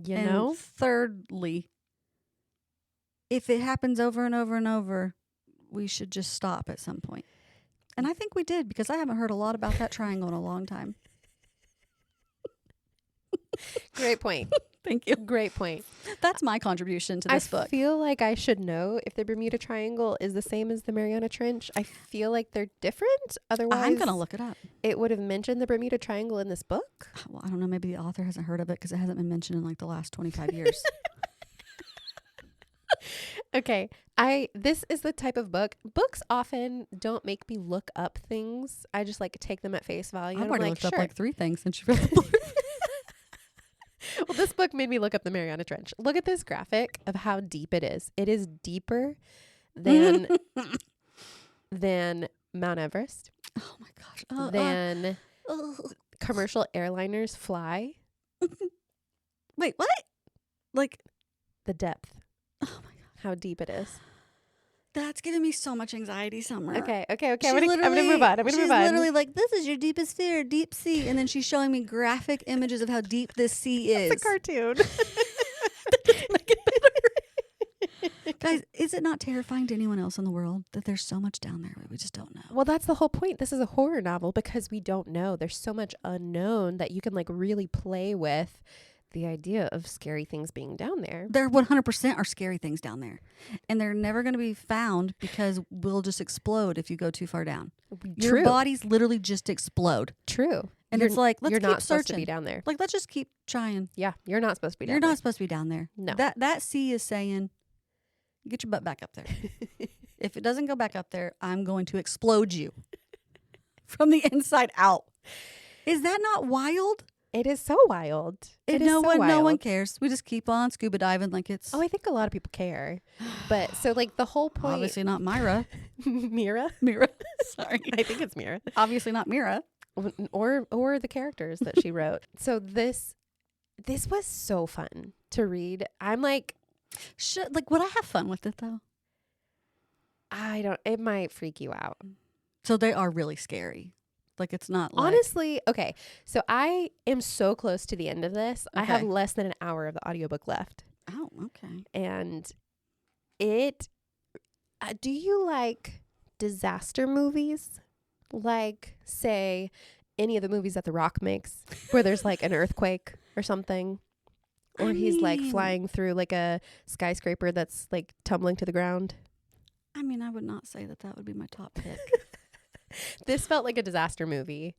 S2: You know?
S1: Thirdly, if it happens over and over and over, we should just stop at some point. And I think we did, because I haven't heard a lot about that triangle in a long time.
S2: Great point.
S1: Thank you.
S2: Great point.
S1: That's my contribution to this book.
S2: I feel like I should know if the Bermuda Triangle is the same as the Mariana Trench. I feel like they're different. Otherwise,
S1: I'm going to look it up.
S2: It would have mentioned the Bermuda Triangle in this book.
S1: Well, I don't know. Maybe the author hasn't heard of it because it hasn't been mentioned in like the last 25 years.
S2: Okay. This is the type of book. Books often don't make me look up things. I just like take them at face value.
S1: I've already looked up
S2: sure.
S1: like 3 things since you read the book.
S2: Well, this book made me look up the Mariana Trench. Look at this graphic of how deep it is. It is deeper than Mount Everest.
S1: Oh my gosh.
S2: Than commercial airliners fly.
S1: Wait, what? Like
S2: the depth.
S1: Oh my god.
S2: How deep it is.
S1: That's giving me so much anxiety, Summer.
S2: Okay. I'm gonna move on.
S1: She's literally like, this is your deepest fear, deep sea. And then she's showing me graphic images of how deep this sea is.
S2: It's a cartoon.
S1: Guys, is it not terrifying to anyone else in the world that there's so much down there we just don't know?
S2: Well, that's the whole point. This is a horror novel because we don't know. There's so much unknown that you can like really play with the idea of scary things being down there.
S1: There 100% are scary things down there. And they're never going to be found because we'll just explode if you go too far down.
S2: True.
S1: Your bodies literally just explode.
S2: True.
S1: And it's like, let's
S2: you're
S1: keep
S2: not supposed
S1: searching.
S2: to be down there.
S1: Like, let's just keep trying.
S2: Yeah, you're not supposed to be down
S1: You're
S2: there.
S1: not supposed to be down there.
S2: No.
S1: That sea is saying, get your butt back up there. If it doesn't go back up there, I'm going to explode you from the inside out. Is that not wild?
S2: It is so wild.
S1: No one cares. We just keep on scuba diving like it's...
S2: Oh, I think a lot of people care. But so like the whole point...
S1: Obviously not Mira.
S2: Mira?
S1: Sorry.
S2: I think it's Mira.
S1: Obviously not Mira.
S2: Or the characters that she wrote. So this was so fun to read. I'm like...
S1: would I have fun with it though?
S2: It might freak you out.
S1: So they are really scary. Like it's not like...
S2: Honestly, okay. So I am so close to the end of this. Okay. I have less than an hour of the audiobook left.
S1: Oh, okay.
S2: And do you like disaster movies? Like, say, any of the movies that The Rock makes where there's like an earthquake or something? Or he's like flying through like a skyscraper that's like tumbling to the ground?
S1: I mean, I would not say that would be my top pick.
S2: This felt like a disaster movie,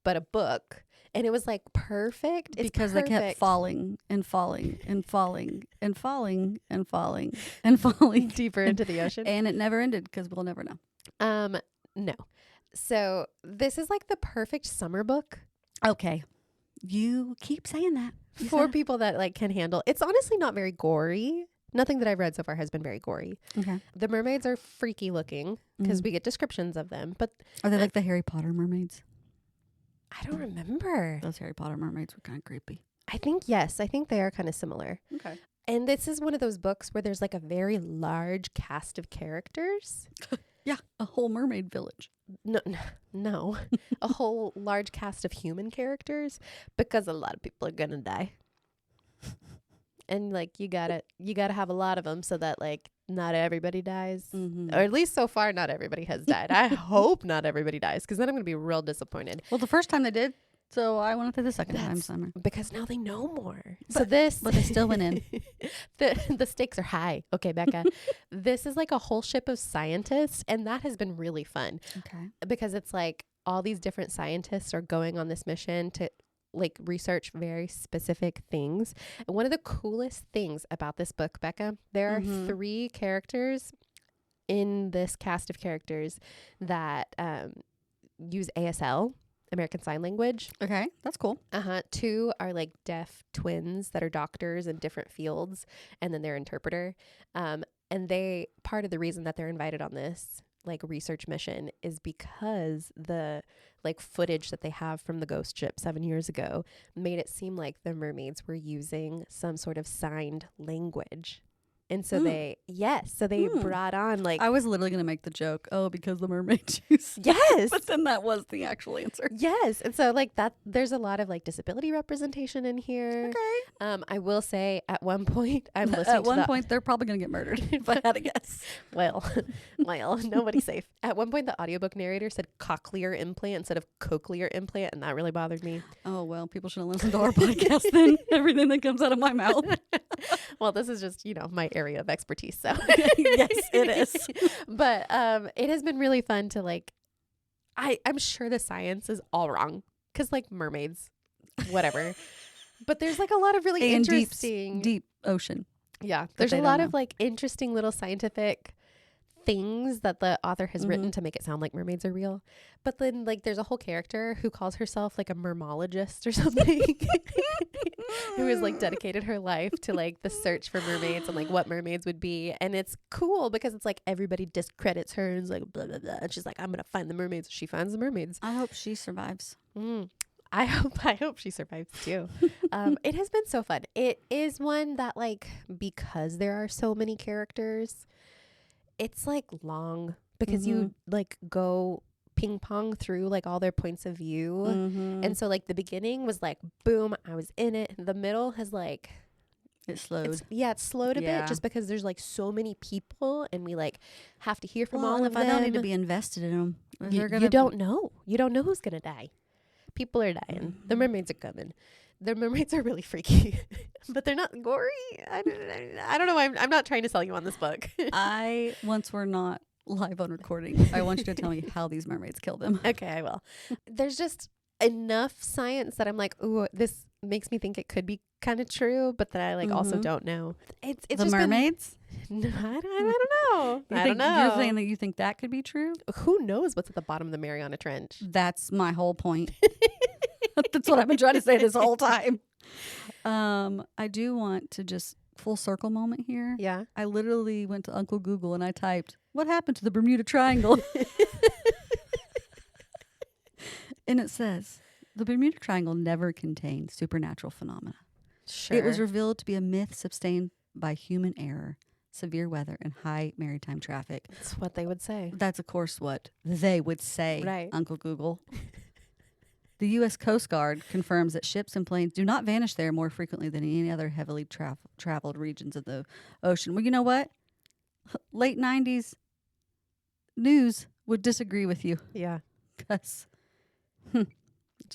S2: but a book. And it was like perfect.
S1: Because they kept falling and falling and falling and falling and falling and falling
S2: deeper into the ocean.
S1: And it never ended because we'll never know.
S2: No. So this is like the perfect summer book.
S1: Okay. You keep saying that.
S2: For people that like can handle. It's honestly not very gory. Nothing that I've read so far has been very gory. Okay. The mermaids are freaky looking because we get descriptions of them. But
S1: are they like the Harry Potter mermaids?
S2: I don't remember.
S1: Those Harry Potter mermaids were kind of creepy.
S2: I think, yes. I think they are kind of similar.
S1: Okay.
S2: And this is one of those books where there's like a very large cast of characters.
S1: Yeah. A whole mermaid village.
S2: No. A whole large cast of human characters because a lot of people are going to die. And like you gotta have a lot of them so that like not everybody dies, or at least so far not everybody has died. I hope not everybody dies because then I'm gonna be real disappointed.
S1: Well, the first time they did, so I went to the second time, Summer,
S2: because now they know more.
S1: But they still went in.
S2: The stakes are high. Okay, Becca, this is like a whole ship of scientists, and that has been really fun. Okay, because it's like all these different scientists are going on this mission to like research very specific things. And one of the coolest things about this book, Becca, there are 3 characters in this cast of characters that use ASL, American Sign Language.
S1: Okay, that's cool.
S2: 2 are like deaf twins that are doctors in different fields, and then their interpreter. And they, part of the reason that they're invited on this like research mission is because the like footage that they have from the ghost ship 7 years ago made it seem like the mermaids were using some sort of signed language And so they brought on like.
S1: I was literally going to make the joke, because the mermaid juice.
S2: Yes.
S1: But then that was the actual answer.
S2: Yes. And so like that, there's a lot of like disability representation in here.
S1: Okay.
S2: I will say at one point, I'm listening
S1: at one point, they're probably going to get murdered, if I had to guess.
S2: Well, nobody's safe. At one point, the audiobook narrator said cochlear implant instead of cochlear implant, and that really bothered me.
S1: Oh, well, people shouldn't listen to our podcast then. Everything that comes out of my mouth.
S2: Well, this is just, my area of expertise. So
S1: yes, it is.
S2: But it has been really fun to like, I'm sure the science is all wrong because like mermaids, whatever. But there's like a lot of really interesting
S1: deep ocean.
S2: Yeah. There's a lot of like interesting little scientific things that the author has written to make it sound like mermaids are real. But then like there's a whole character who calls herself like a mermologist or something who has like dedicated her life to like the search for mermaids and like what mermaids would be. And it's cool because it's like everybody discredits her and is like blah blah blah, and she's like, I'm gonna find the mermaids. She finds the mermaids.
S1: I hope she survives.
S2: I hope she survives too. It has been so fun. It is one that like, because there are so many characters, it's like long because you like go ping pong through like all their points of view. And so like the beginning was like, boom, I was in it. The middle has like,
S1: it slowed.
S2: It's slowed a bit just because there's like so many people and we like have to hear from all of them.
S1: I don't need to be invested in them.
S2: You don't know. You don't know who's going to die. People are dying. The mermaids are coming. The mermaids are really freaky, but they're not gory. I don't know why I'm not trying to sell you on this book.
S1: Once we're not live on recording, I want you to tell me how these mermaids kill them.
S2: Okay, I will. There's just enough science that I'm like, ooh, this makes me think it could be kind of true, but that I like also don't know. It's
S1: the
S2: just
S1: mermaids?
S2: No, I don't know. I don't know.
S1: You're saying that you think that could be true?
S2: Who knows what's at the bottom of the Mariana Trench?
S1: That's my whole point. That's what I've been trying to say this whole time. I do want to just full circle moment here.
S2: Yeah.
S1: I literally went to Uncle Google and I typed, what happened to the Bermuda Triangle? And it says, the Bermuda Triangle never contained supernatural phenomena.
S2: Sure.
S1: It was revealed to be a myth sustained by human error, severe weather, and high maritime traffic.
S2: That's what they would say.
S1: That's, of course, what they would say,
S2: right.
S1: Uncle Google. The U.S. Coast Guard confirms that ships and planes do not vanish there more frequently than any other heavily traveled regions of the ocean. Well, you know what? Late 90s news would disagree with you.
S2: Yeah.
S1: Because...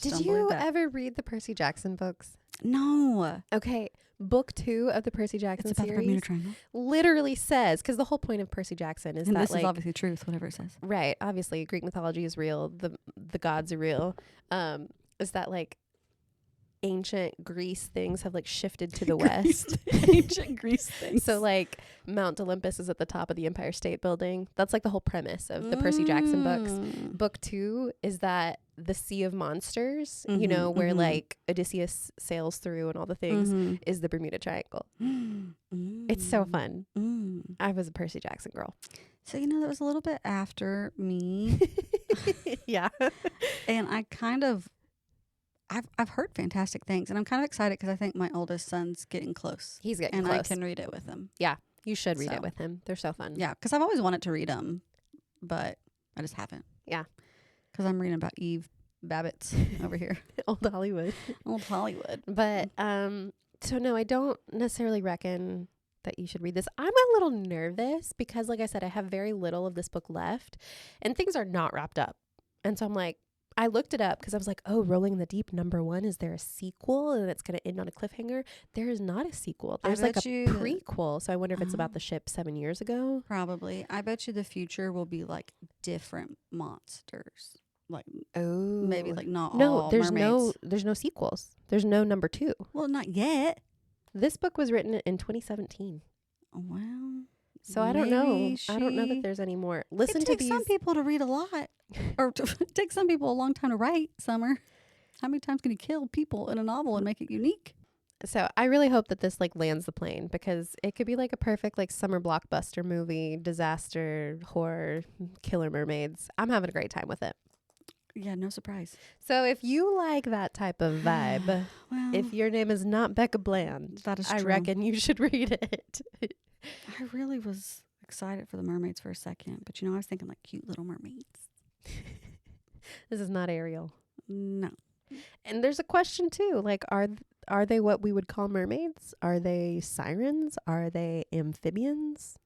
S2: Did you ever read the Percy Jackson books?
S1: No.
S2: Okay. Book 2 of the Percy Jackson
S1: series. It's about the Bermuda Triangle.
S2: Literally says, because the whole point of Percy Jackson is
S1: and
S2: that
S1: this
S2: like,
S1: is obviously truth, whatever it says.
S2: Right. Obviously, Greek mythology is real. The gods are real. Is that like ancient Greece things have like shifted to the west.
S1: Ancient Greece things.
S2: So like Mount Olympus is at the top of the Empire State Building. That's like the whole premise of the Percy Jackson books. Book 2 is that the Sea of Monsters, where like Odysseus sails through and all the things, is the Bermuda Triangle. It's so fun. I was a Percy Jackson girl.
S1: So, that was a little bit after me.
S2: Yeah.
S1: And I kind of, I've heard fantastic things, and I'm kind of excited because I think my oldest son's getting close.
S2: He's getting
S1: close.
S2: And
S1: I can read it with him.
S2: Yeah, you should read it with him. They're so fun.
S1: Yeah, because I've always wanted to read them, but I just haven't.
S2: Yeah.
S1: Because I'm reading about Eve Babitz over here.
S2: Old Hollywood.
S1: Old Hollywood.
S2: But, so no, I don't necessarily reckon that you should read this. I'm a little nervous because, like I said, I have very little of this book left, and things are not wrapped up. And so I'm like, I looked it up because I was like, oh, Rolling in the Deep #1, is there a sequel? And it's going to end on a cliffhanger. There is not a sequel. There's like a prequel. So I wonder if it's about the ship 7 years ago.
S1: Probably. I bet you the future will be like different monsters. Like, maybe like not all mermaids.
S2: There's no sequels. There's no #2.
S1: Well, not yet.
S2: This book was written in 2017.
S1: Oh, well.
S2: So I don't know. I don't know that there's any more. It takes
S1: some people to read a lot. Or it takes some people a long time to write, Summer. How many times can you kill people in a novel and make it unique?
S2: So I really hope that this like lands the plane, because it could be like a perfect like summer blockbuster movie, disaster, horror, killer mermaids. I'm having a great time with it.
S1: Yeah, no surprise.
S2: So if you like that type of vibe, if your name is not Becca Bland,
S1: that is true.
S2: I reckon you should read it.
S1: I really was excited for the mermaids for a second, but I was thinking like cute little mermaids.
S2: This is not Ariel.
S1: No.
S2: And there's a question too, like are they what we would call mermaids? Are they sirens? Are they amphibians?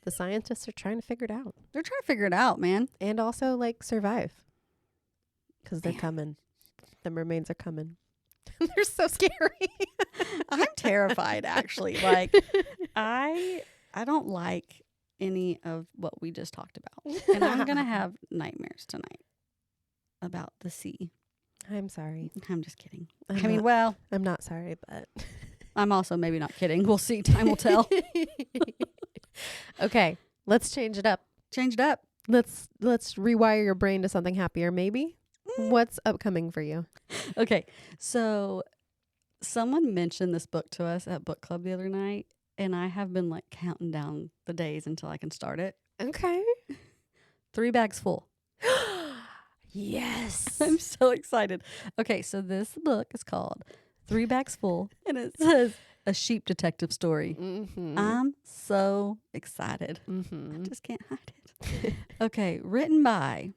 S2: The scientists are trying to figure it out.
S1: They're trying to figure it out, man.
S2: And also like survive. Because they're
S1: Man.
S2: coming. The mermaids are coming. They're so scary.
S1: I'm terrified, actually. Like, I don't like any of what we just talked about. And I'm going to have nightmares tonight about the sea.
S2: I'm sorry.
S1: I'm just kidding.
S2: I'm not sorry, but
S1: I'm also maybe not kidding. We'll see. Time will tell.
S2: Okay, let's change it up.
S1: Change it up.
S2: Let's rewire your brain to something happier, maybe. What's upcoming for you?
S1: Okay, so someone mentioned this book to us at book club the other night, and I have been like counting down the days until I can start it.
S2: Okay.
S1: 3 bags full.
S2: Yes.
S1: I'm so excited. Okay, so this book is called 3 Bags Full, and it says a sheep detective story.
S2: Mm-hmm.
S1: I'm so excited.
S2: Mm-hmm.
S1: I just can't hide it. Okay, written by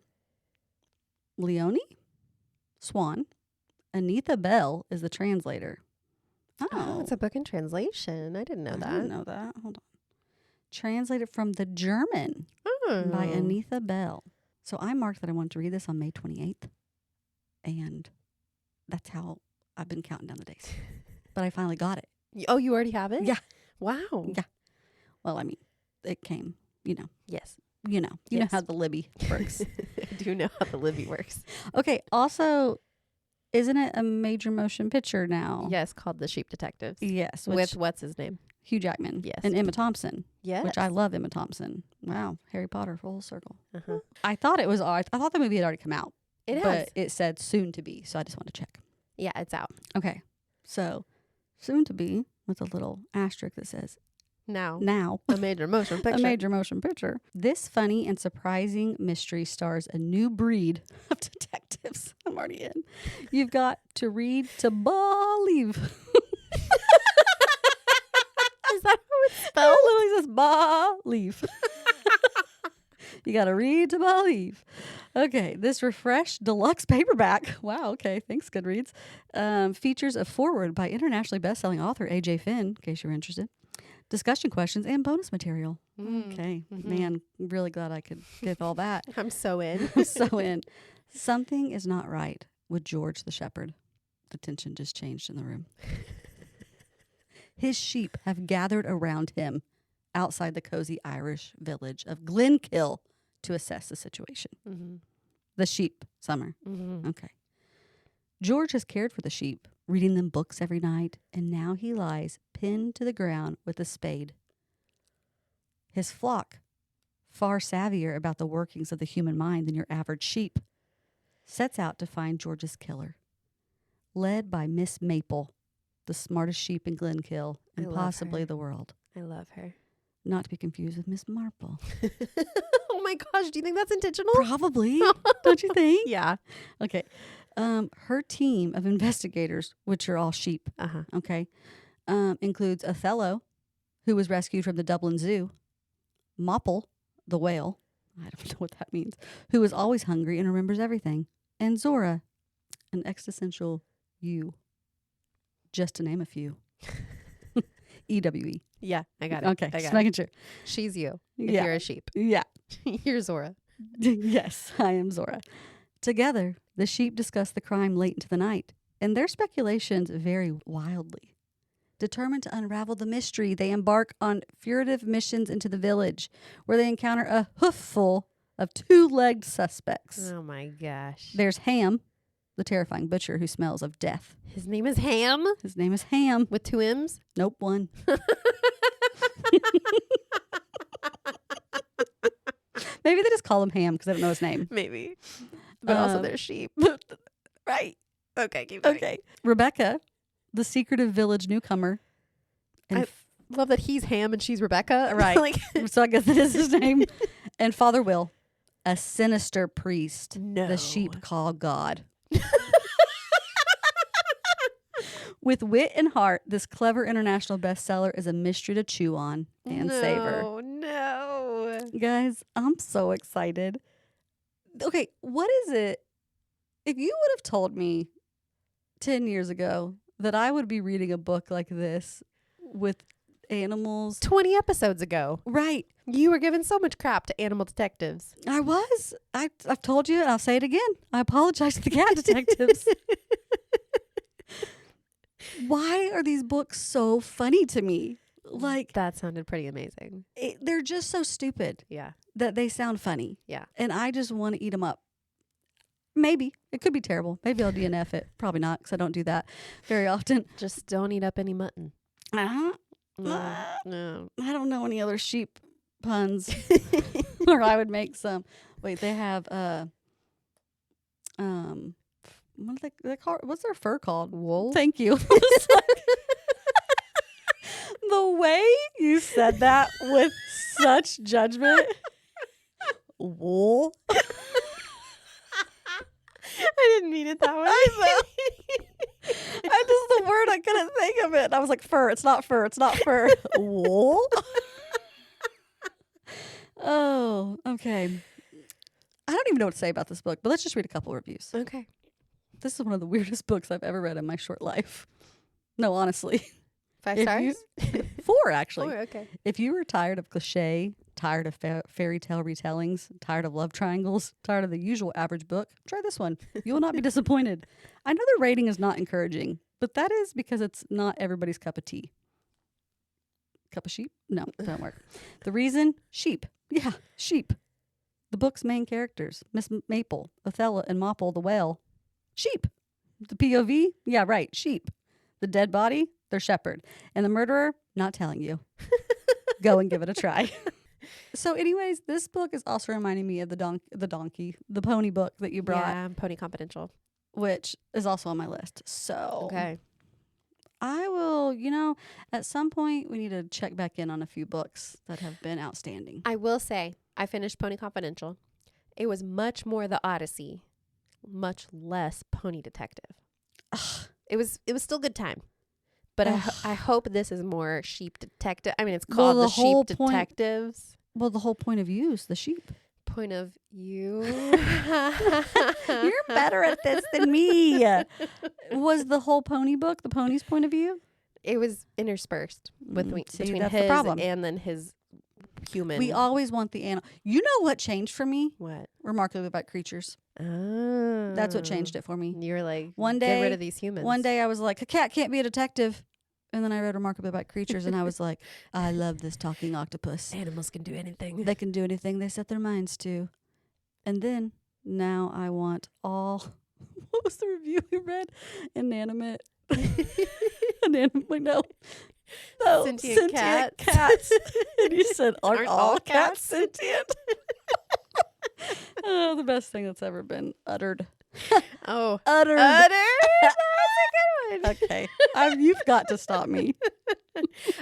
S1: Leonie Swan. Anitha Bell is the translator.
S2: Oh, it's a book in translation. I didn't know that.
S1: I didn't know that. Hold on. Translated from the German by Anitha Bell. So I marked that I wanted to read this on May 28th. And that's how I've been counting down the days. But I finally got it.
S2: Oh, you already have it?
S1: Yeah.
S2: Wow.
S1: Yeah. Well, I mean, it came,
S2: Yes.
S1: You know
S2: Yes.
S1: how the Libby works.
S2: I do know how the Libby works.
S1: Okay. Also, isn't it a major motion picture now?
S2: Yes, called The Sheep Detectives.
S1: Yes.
S2: With what's his name?
S1: Hugh Jackman.
S2: Yes.
S1: And Emma Thompson.
S2: Yes.
S1: Which I love Emma Thompson. Wow. Harry Potter full circle.
S2: Uh-huh.
S1: I thought I thought the movie had already come out.
S2: It has.
S1: But it said soon to be. So I just wanted to check.
S2: Yeah, it's out.
S1: Okay. So soon to be with a little asterisk that says
S2: Now. A major motion picture.
S1: A major motion picture. This funny and surprising mystery stars a new breed of detectives. I'm already in. You've got to read to believe.
S2: Is that how it's
S1: It
S2: spelled?
S1: literally says believe. You got to read to believe. Okay, this refreshed deluxe paperback. Wow, okay, thanks, Goodreads. Features a foreword by internationally best-selling author A.J. Finn, in case you're interested. Discussion questions and bonus material. Okay, man, really glad I could get all that.
S2: I'm so in.
S1: So in. Something is not right with George the shepherd. The tension just changed in the room. His sheep have gathered around him outside the cozy Irish village of Glenkill to assess the situation.
S2: Mm-hmm.
S1: The sheep, Summer.
S2: Mm-hmm.
S1: Okay. George has cared for the sheep, reading them books every night, and now he lies pinned to the ground with a spade. His flock, far savvier about the workings of the human mind than your average sheep, sets out to find George's killer. Led by Miss Maple, the smartest sheep in Glenkill and possibly the world.
S2: I love her.
S1: Not to be confused with Miss Marple.
S2: Oh my gosh, do you think that's intentional?
S1: Probably. Don't you think?
S2: Yeah.
S1: Okay. Her team of investigators, which are all sheep,
S2: Uh-huh.
S1: okay, includes Othello, who was rescued from the Dublin Zoo, Mopple, the whale, I don't know what that means, who is always hungry and remembers everything, and Zora, an existential you, just to name a few. EWE.
S2: Yeah, I got it.
S1: Okay,
S2: I
S1: just
S2: got
S1: making sure.
S2: She's you. If
S1: Yeah.
S2: you're a sheep.
S1: Yeah.
S2: You're Zora.
S1: Yes, I am Zora. Together, the sheep discuss the crime late into the night, and their speculations vary wildly. Determined to unravel the mystery, they embark on furtive missions into the village, where they encounter a hoofful of 2-legged suspects.
S2: Oh my gosh.
S1: There's Ham, the terrifying butcher who smells of death.
S2: His name is Ham?
S1: His name is Ham.
S2: With 2 M's?
S1: Nope, 1. Maybe they just call him Ham because they don't know his name.
S2: Maybe. But also they're sheep.
S1: Right.
S2: Okay, keep going.
S1: Okay. Rebecca, the secretive village newcomer. And
S2: Love that he's Ham and she's Rebecca.
S1: Right.
S2: Like,
S1: so I guess that is his name. And Father Will, a sinister priest
S2: No.
S1: the sheep call God. With wit and heart, this clever international bestseller is a mystery to chew on and savor.
S2: No.
S1: Guys, I'm so excited. Okay, what is it? If you would have told me 10 years ago that I would be reading a book like this with animals.
S2: 20 episodes ago.
S1: Right.
S2: You were giving so much crap to animal detectives.
S1: I was. I've told you, and I'll say it again. I apologize to the cat detectives. Why are these books so funny to me? Like,
S2: that sounded pretty amazing.
S1: They're just so stupid.
S2: Yeah.
S1: That they sound funny.
S2: Yeah.
S1: And I just want to eat them up. Maybe. It could be terrible. Maybe I'll DNF it. Probably not, because I don't do that very often.
S2: Just don't eat up any mutton.
S1: No. I don't know any other sheep puns. Or I would make some. Wait, they have what are they called? What's their fur called?
S2: Wool.
S1: Thank you. The way you said that with such judgment. Wool.
S2: I didn't mean it that way.
S1: I just the word I couldn't think of it. And I was like, fur. It's not fur. It's not fur. Wool. Oh, okay. I don't even know what to say about this book, but let's just read a couple reviews.
S2: Okay.
S1: This is one of the weirdest books I've ever read in my short life. No, honestly.
S2: 5 stars?
S1: 4, actually.
S2: 4, okay.
S1: If you were tired of cliche, tired of fairy tale retellings, tired of love triangles, tired of the usual average book, try this one. You will not be disappointed. I know the rating is not encouraging, but that is because it's not everybody's cup of tea. Cup of sheep? No, it doesn't work. The reason? Sheep. Yeah, sheep. The book's main characters, Miss Maple, Othello, and Mopple the whale. Sheep. The POV? Yeah, right, sheep. The dead body? Their shepherd. And the murderer? Not telling you. Go and give it a try. So anyways, this book is also reminding me of the pony book that you brought.
S2: Yeah, Pony Confidential.
S1: Which is also on my list. So
S2: okay.
S1: I will, at some point we need to check back in on a few books that have been outstanding.
S2: I will say, I finished Pony Confidential. It was much more the Odyssey, much less Pony Detective.
S1: Ugh.
S2: It was still good time. But I hope this is more sheep detective. I mean, it's called the Sheep Detectives.
S1: Well, the whole point of view is the sheep.
S2: Point of view.
S1: You're better at this than me. Was the whole pony book the pony's point of view?
S2: It was interspersed between
S1: that's
S2: his
S1: the problem.
S2: and then his human.
S1: We always want the animal. You know what changed for me?
S2: What?
S1: Remarkably About Creatures.
S2: Oh.
S1: That's what changed it for me.
S2: You were like,
S1: one day,
S2: get rid of these humans.
S1: One day I was like, a cat can't be a detective. And then I read Remarkably About Creatures and I was like, I love this talking octopus.
S2: Animals can do anything.
S1: They can do anything they set their minds to. And then now I want all, what was the review we read? Inanimate. Inanimate, no.
S2: Sentient
S1: cats. And you said, aren't all cats sentient? Oh, the best thing that's ever been uttered.
S2: Oh.
S1: Uttered.
S2: That's a good one.
S1: Okay. You've got to stop me.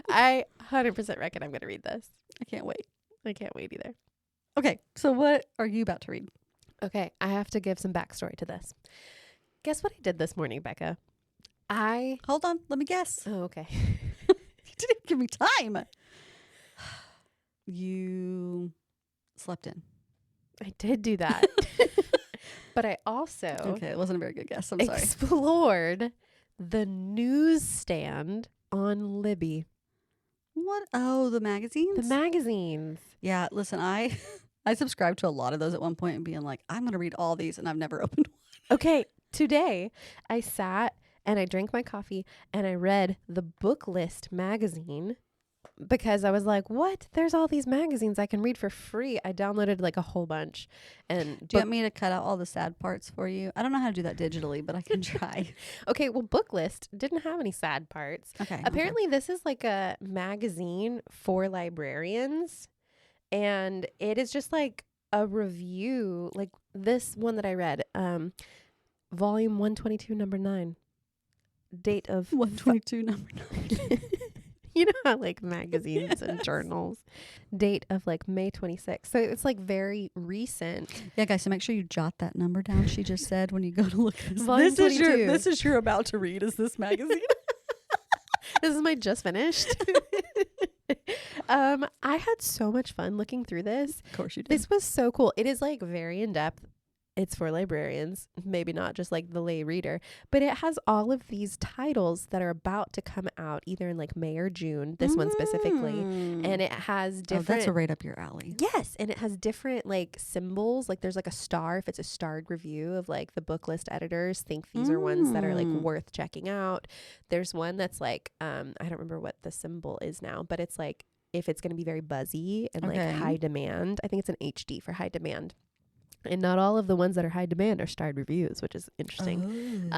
S2: I 100% reckon I'm going to read this.
S1: I can't wait.
S2: I can't wait either.
S1: Okay. So what are you about to read?
S2: Okay. I have to give some backstory to this. Guess what I did this morning, Becca?
S1: Hold on. Let me guess.
S2: Oh, okay.
S1: You didn't give me time. You slept in.
S2: I did do that. But I also
S1: Okay, it wasn't a very good guess. I'm sorry.
S2: Explored the newsstand on Libby.
S1: What? Oh, the magazines?
S2: The magazines.
S1: Yeah, listen, I subscribed to a lot of those at one point and being like, I'm going to read all these, and I've never opened one.
S2: Okay, today I sat and I drank my coffee and I read the Booklist Magazine because I was like, what? There's all these magazines I can read for free. I downloaded like a whole bunch. And
S1: do you want me to cut out all the sad parts for you? I don't know how to do that digitally, but I can try.
S2: Okay, well, Booklist didn't have any sad parts.
S1: Okay.
S2: Apparently, this is like a magazine for librarians. And it is just like a review, like this one that I read, volume 122, number 9. Date of
S1: 122, number 9.
S2: You know how like magazines and journals, date of like May 26th. So it's like very recent.
S1: Yeah, guys. So make sure you jot that number down. She just said when you go to look at this.
S2: Volume 22.
S1: This is you're about to read. Is this magazine?
S2: This is my just finished. I had so much fun looking through this.
S1: Of course you did.
S2: This was so cool. It is like very in depth. It's for librarians, maybe not just like the lay reader, but it has all of these titles that are about to come out either in like May or June, this one specifically. And it has different.
S1: That's right up your alley.
S2: Yes. And it has different like symbols. Like there's like a star. If it's a starred review of like the book list editors think these are ones that are like worth checking out. There's one that's like, I don't remember what the symbol is now, but it's like if it's going to be very buzzy and like high demand. I think it's an HD for high demand. And not all of the ones that are high demand are starred reviews, which is interesting.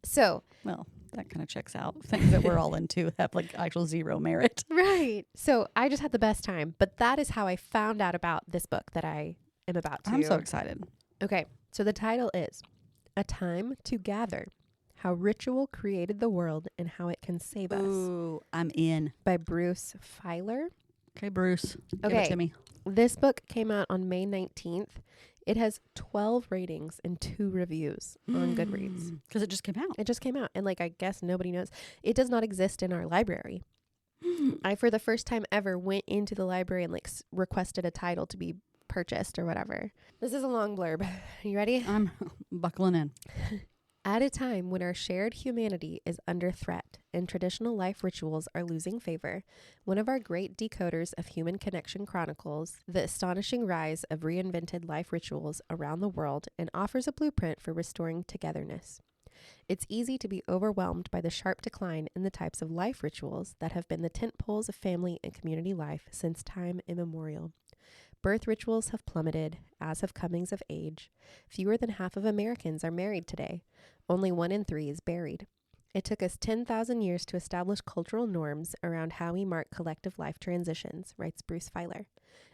S1: So, well, that kind of checks out. Things that we're all into have like actual zero merit.
S2: Right. So I just had the best time. But that is how I found out about this book that I am about to.
S1: I'm so excited.
S2: Okay. So the title is A Time to Gather: How Ritual Created the World and How It Can Save Us.
S1: Ooh, I'm in.
S2: By Bruce Feiler.
S1: Okay, Bruce.
S2: Okay.
S1: Give it to me.
S2: This book came out on May 19th. It has 12 ratings and 2 reviews on Goodreads.
S1: Because it just came out.
S2: It just came out. And like, I guess nobody knows. It does not exist in our library. I, for the first time ever, went into the library and like requested a title to be purchased or whatever. This is a long blurb. Are you ready?
S1: I'm buckling in.
S2: At a time when our shared humanity is under threat and traditional life rituals are losing favor, one of our great decoders of human connection chronicles the astonishing rise of reinvented life rituals around the world and offers a blueprint for restoring togetherness. It's easy to be overwhelmed by the sharp decline in the types of life rituals that have been the tent poles of family and community life since time immemorial. Birth rituals have plummeted, as have comings of age. Fewer than half of Americans are married today. Only 1 in 3 is buried. It took us 10,000 years to establish cultural norms around how we mark collective life transitions, writes Bruce Feiler.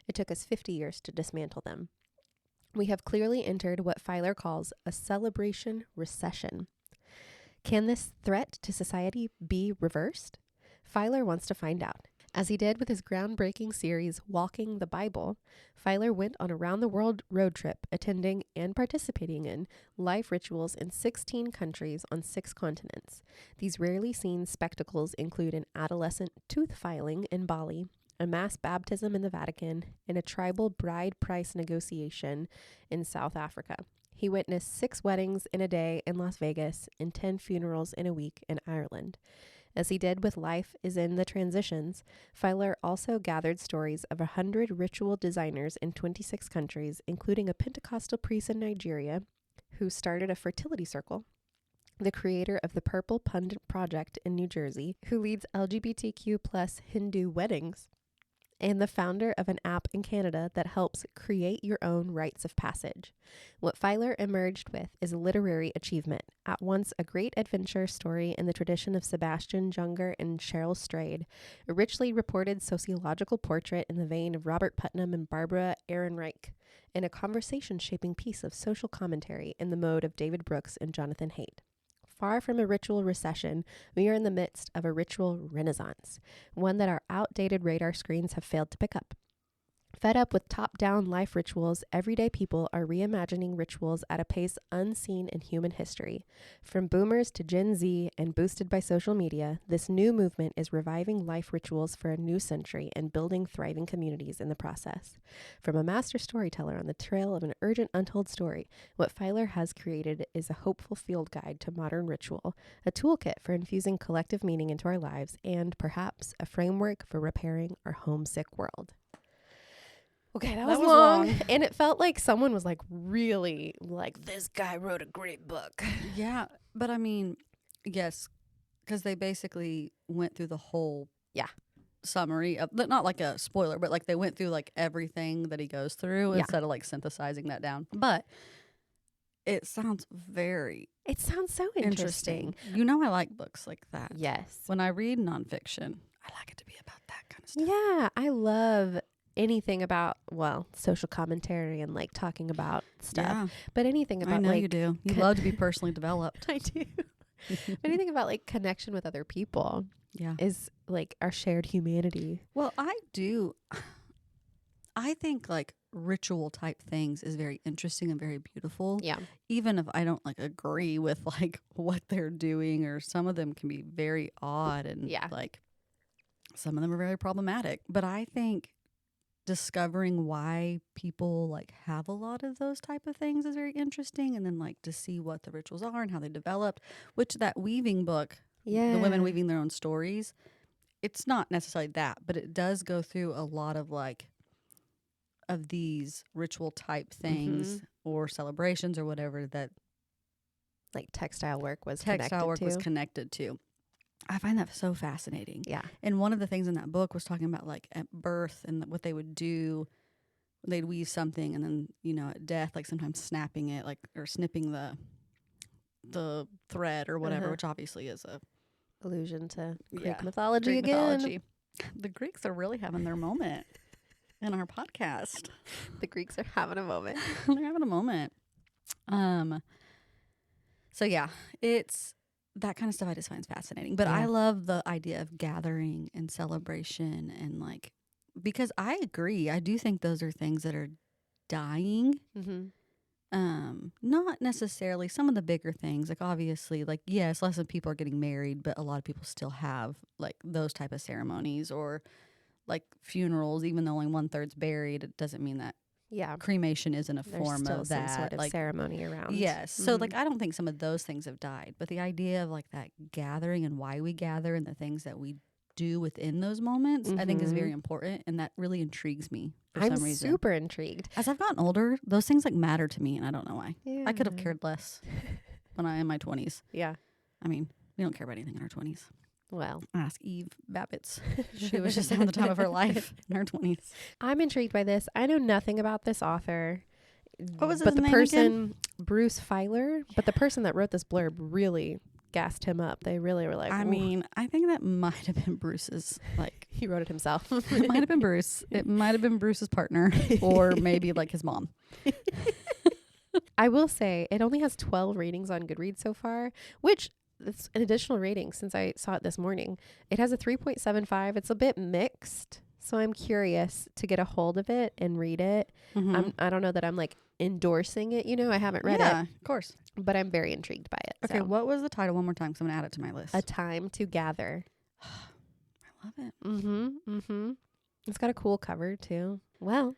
S2: It took us 50 years to dismantle them. We have clearly entered what Feiler calls a celebration recession. Can this threat to society be reversed? Feiler wants to find out. As he did with his groundbreaking series, Walking the Bible, Feiler went on a round-the-world road trip, attending and participating in life rituals in 16 countries on 6 continents. These rarely seen spectacles include an adolescent tooth filing in Bali, a mass baptism in the Vatican, and a tribal bride price negotiation in South Africa. He witnessed 6 weddings in a day in Las Vegas and 10 funerals in a week in Ireland. As he did with Life is in the Transitions, Feiler also gathered stories of 100 ritual designers in 26 countries, including a Pentecostal priest in Nigeria who started a fertility circle, the creator of the Purple Pundit Project in New Jersey, who leads LGBTQ plus Hindu weddings, and the founder of an app in Canada that helps create your own rites of passage. What Feiler emerged with is a literary achievement, at once a great adventure story in the tradition of Sebastian Junger and Cheryl Strayed, a richly reported sociological portrait in the vein of Robert Putnam and Barbara Ehrenreich, and a conversation-shaping piece of social commentary in the mode of David Brooks and Jonathan Haidt. Far from a ritual recession, we are in the midst of a ritual renaissance, one that our outdated radar screens have failed to pick up. Fed up with top-down life rituals, everyday people are reimagining rituals at a pace unseen in human history. From boomers to Gen Z and boosted by social media, this new movement is reviving life rituals for a new century and building thriving communities in the process. From a master storyteller on the trail of an urgent untold story, what Feiler has created is a hopeful field guide to modern ritual, a toolkit for infusing collective meaning into our lives, and perhaps a framework for repairing our homesick world. Okay, that was long. And it felt like someone was like really like, this guy wrote a great book.
S1: Yeah, but I mean, yes, because they basically went through the whole summary of, not like a spoiler, but like they went through like everything that he goes through instead of like synthesizing that down. But it sounds
S2: so interesting.
S1: You know, I like books like that.
S2: Yes.
S1: When I read nonfiction, I like it to be about that kind of stuff.
S2: Yeah, I love anything about, well, social commentary and like talking about stuff, but anything about,
S1: I know
S2: like,
S1: you do. You love to be personally developed.
S2: I do. Anything about like connection with other people is like our shared humanity.
S1: Well, I do. I think like ritual type things is very interesting and very beautiful.
S2: Yeah.
S1: Even if I don't like agree with like what they're doing, or some of them can be very odd and like some of them are very problematic. But I think discovering why people like have a lot of those type of things is very interesting, and then like to see what the rituals are and how they developed, which that weaving book, the women weaving their own stories, it's not necessarily that, but it does go through a lot of like of these ritual type things or celebrations or whatever that
S2: like textile work was
S1: connected to. I find that so fascinating.
S2: Yeah.
S1: And one of the things in that book was talking about like at birth and what they would do. They'd weave something, and then, you know, at death, like sometimes snapping it, like, or snipping the thread or whatever, which obviously is a
S2: allusion to Greek mythology again.
S1: The Greeks are really having their moment in our podcast.
S2: The Greeks are having a moment.
S1: They're having a moment. So yeah, it's that kind of stuff I just find fascinating. But I love the idea of gathering and celebration, and like, because I agree, I do think those are things that are dying. Not necessarily some of the bigger things, like obviously, like, yes, less of people are getting married, but a lot of people still have like those type of ceremonies, or like funerals. Even though only 1/3's buried, it doesn't mean that cremation isn't a form of that,
S2: some sort of
S1: like
S2: ceremony around.
S1: Yes. So like, I don't think some of those things have died, but the idea of like that gathering and why we gather and the things that we do within those moments, I think is very important, and that really intrigues me for some reason.
S2: I'm super intrigued.
S1: As I've gotten older, those things like matter to me, and I don't know why. I could have cared less when I in my 20s.
S2: Yeah.
S1: I mean, we don't care about anything in our 20s.
S2: Well,
S1: ask Eve Babitz. She was just having the time of her life in her 20s.
S2: I'm intrigued by this. I know nothing about this author.
S1: What was his name again?
S2: Bruce Feiler, but the person that wrote this blurb really gassed him up. They really were like,
S1: I mean, I think that might have been Bruce's, like,
S2: he wrote it himself.
S1: It might have been Bruce. It might have been Bruce's partner, or maybe like his mom.
S2: I will say it only has 12 ratings on Goodreads so far, which it's an additional rating since I saw it this morning. It has a 3.75. It's a bit mixed, so I'm curious to get a hold of it and read it. I don't know that I'm like endorsing it, you know, I haven't read it.
S1: Yeah, of course.
S2: But I'm very intrigued by it.
S1: Okay, what was the title one more time? Because I'm going to add it to my list.
S2: A Time to Gather.
S1: I love it.
S2: It's got a cool cover too. Well,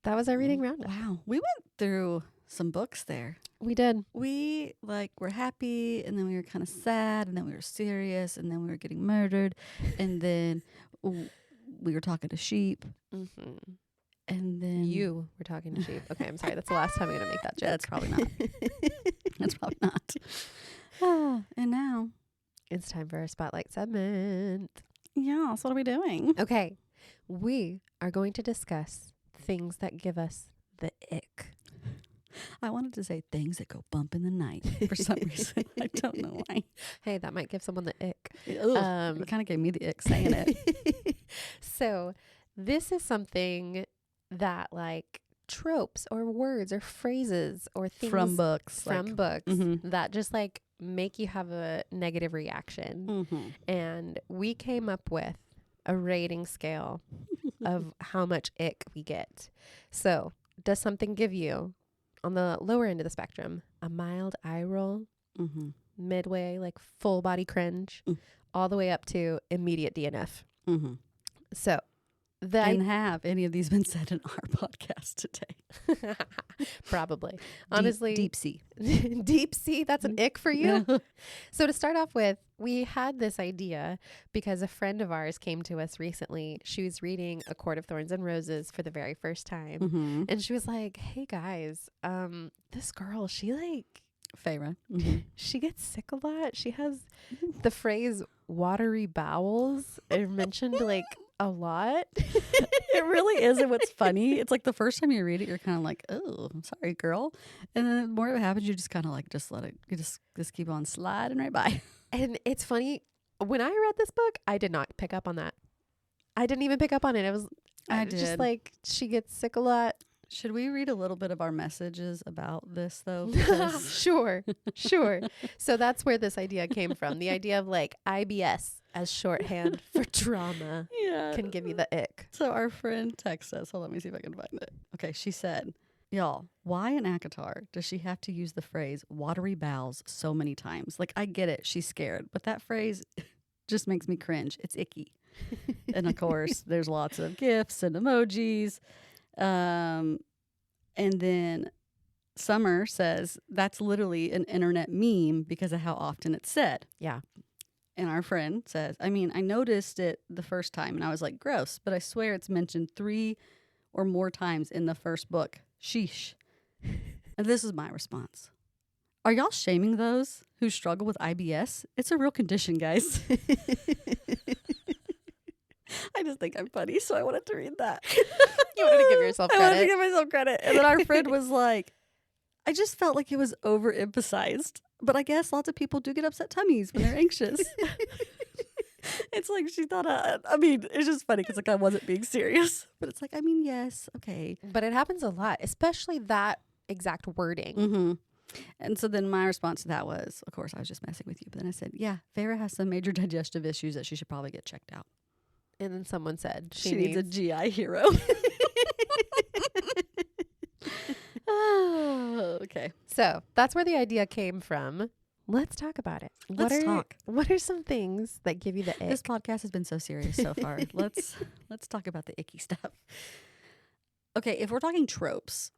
S2: that was our reading roundup.
S1: Wow. We went through some books there.
S2: We did.
S1: We like were happy, and then we were kind of sad, and then we were serious, and then we were getting murdered, and then we were talking to sheep. And then
S2: you were talking to sheep. Okay, I'm sorry. That's the last time I'm going to make that joke.
S1: That's probably not. That's probably not. And now
S2: it's time for our spotlight segment.
S1: Yeah, so what are we doing?
S2: Okay, we are going to discuss things that give us the ick.
S1: I wanted to say things that go bump in the night for some reason. I don't know why.
S2: Hey, that might give someone the ick.
S1: It kind of gave me the ick saying it.
S2: So this is something that like tropes or words or phrases or things
S1: from books
S2: that just like make you have a negative reaction. And we came up with a rating scale of how much ick we get. So does something give you, on the lower end of the spectrum, a mild eye roll, midway like full body cringe, all the way up to immediate DNF? So
S1: and have any of these been said in our podcast today?
S2: Probably. Honestly.
S1: Deep sea.
S2: Deep sea, that's an ick for you? So to start off with, we had this idea because a friend of ours came to us recently. She was reading A Court of Thorns and Roses for the very first time. And she was like, hey guys, this girl, she like...
S1: Feyre.
S2: She gets sick a lot. She has the phrase watery bowels mentioned like a lot.
S1: It really is. And what's funny, it's like the first time you read it, you're kind of like, oh, I'm sorry, girl. And then the more it happens, you just kind of like, just let it, you just keep on sliding right by.
S2: And it's funny, when I read this book, I did not pick up on that. I didn't even pick up on it. I did. Just like, she gets sick a lot.
S1: Should we read a little bit of our messages about this, though?
S2: Sure. So that's where this idea came from. The idea of like IBS as shorthand for trauma can give you the ick.
S1: So our friend texted us. Hold on, let me see if I can find it. Okay, she said, y'all, why in ACOTAR does she have to use the phrase watery bowels so many times? Like, I get it. She's scared. But that phrase just makes me cringe. It's icky. And, of course, there's lots of GIFs and emojis. And then Summer says that's literally an internet meme because of how often it's said.
S2: Yeah.
S1: And our friend says, I mean, I noticed it the first time and I was like, gross, but I swear it's mentioned 3 or more times in the first book. Sheesh. And this is my response. Are y'all shaming those who struggle with IBS? It's a real condition, guys. I just think I'm funny, so I wanted to read that.
S2: You wanted to give yourself credit.
S1: I wanted to give myself credit. And then our friend was like, I just felt like it was overemphasized. But I guess lots of people do get upset tummies when they're anxious. It's like she thought, I mean, it's just funny because like I wasn't being serious. But it's like, I mean, yes, okay.
S2: But it happens a lot, especially that exact wording.
S1: Mm-hmm. And so then my response to that was, of course, I was just messing with you. But then I said, yeah, Farrah has some major digestive issues that she should probably get checked out.
S2: And then someone said
S1: she needs a GI hero. Oh, okay.
S2: So that's where the idea came from. Let's talk about it.
S1: Let's talk.
S2: What are some things that give you the ick?
S1: This podcast has been so serious so far. Let's talk about the icky stuff. Okay, if we're talking tropes,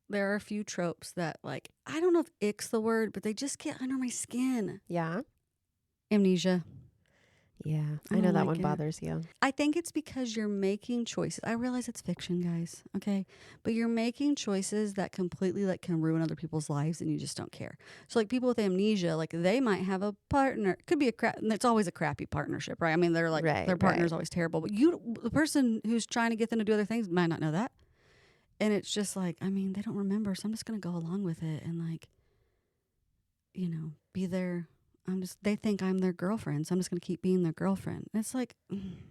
S1: there are a few tropes that, like, I don't know if ick's the word, but they just get under my skin.
S2: Yeah.
S1: Amnesia.
S2: Yeah, I know that one bothers you.
S1: I think it's because you're making choices. I realize it's fiction, guys, okay? But you're making choices that completely like can ruin other people's lives and you just don't care. So like people with amnesia, like they might have a partner. Could be it's always a crappy partnership, right? I mean, they're like their partner's always terrible. But the person who's trying to get them to do other things might not know that. And it's just like, I mean, they don't remember, so I'm just going to go along with it and like, you know, be there. They think I'm their girlfriend, so I'm just going to keep being their girlfriend. And it's like, and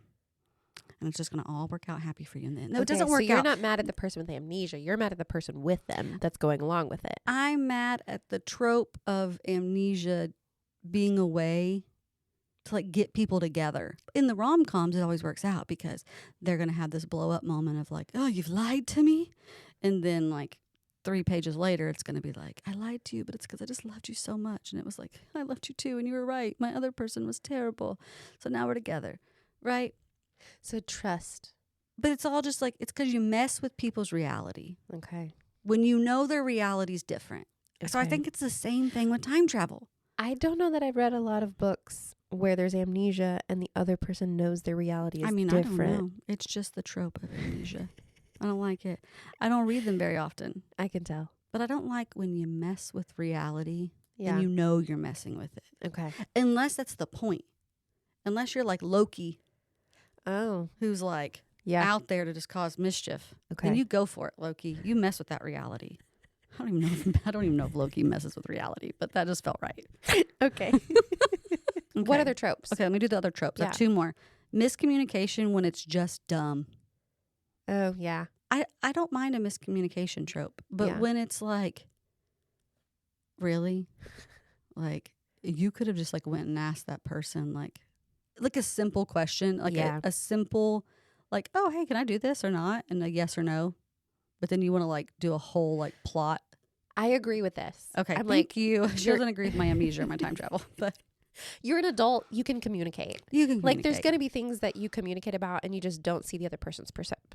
S1: it's just going to all work out happy for you in the end. No, it doesn't work out.
S2: So you're not mad at the person with amnesia. You're mad at the person with them that's going along with it.
S1: I'm mad at the trope of amnesia being a way to like get people together. In the rom-coms, it always works out because they're going to have this blow up moment of like, oh, you've lied to me. And then like 3 pages later, it's going to be like, I lied to you, but it's because I just loved you so much. And it was like, I loved you too. And you were right. My other person was terrible. So now we're together. Right?
S2: So trust.
S1: But it's all just like, it's because you mess with people's reality.
S2: Okay.
S1: When you know their reality is different. Okay. So I think it's the same thing with time travel.
S2: I don't know that I've read a lot of books where there's amnesia and the other person knows their reality is different. I don't know.
S1: It's just the trope of amnesia. I don't like it. I don't read them very often.
S2: I can tell.
S1: But I don't like when you mess with reality and you know you're messing with it.
S2: Okay.
S1: Unless that's the point. Unless you're like Loki.
S2: Oh.
S1: Who's like out there to just cause mischief.
S2: Okay.
S1: And you go for it, Loki. You mess with that reality. I don't even know if Loki messes with reality, but that just felt right.
S2: Okay. What other tropes?
S1: Okay, let me do the other tropes. I have 2 more. Miscommunication when it's just dumb.
S2: Oh, yeah.
S1: I don't mind a miscommunication trope, but when it's like, really? Like, you could have just like went and asked that person like a simple question, like a simple, like, oh, hey, can I do this or not? And a yes or no. But then you want to like do a whole like plot.
S2: I agree with this.
S1: Okay, thank you. She doesn't agree with my amnesia or my time travel, but
S2: you're an adult. You can communicate. Like, there's going to be things that you communicate about and you just don't see the other person's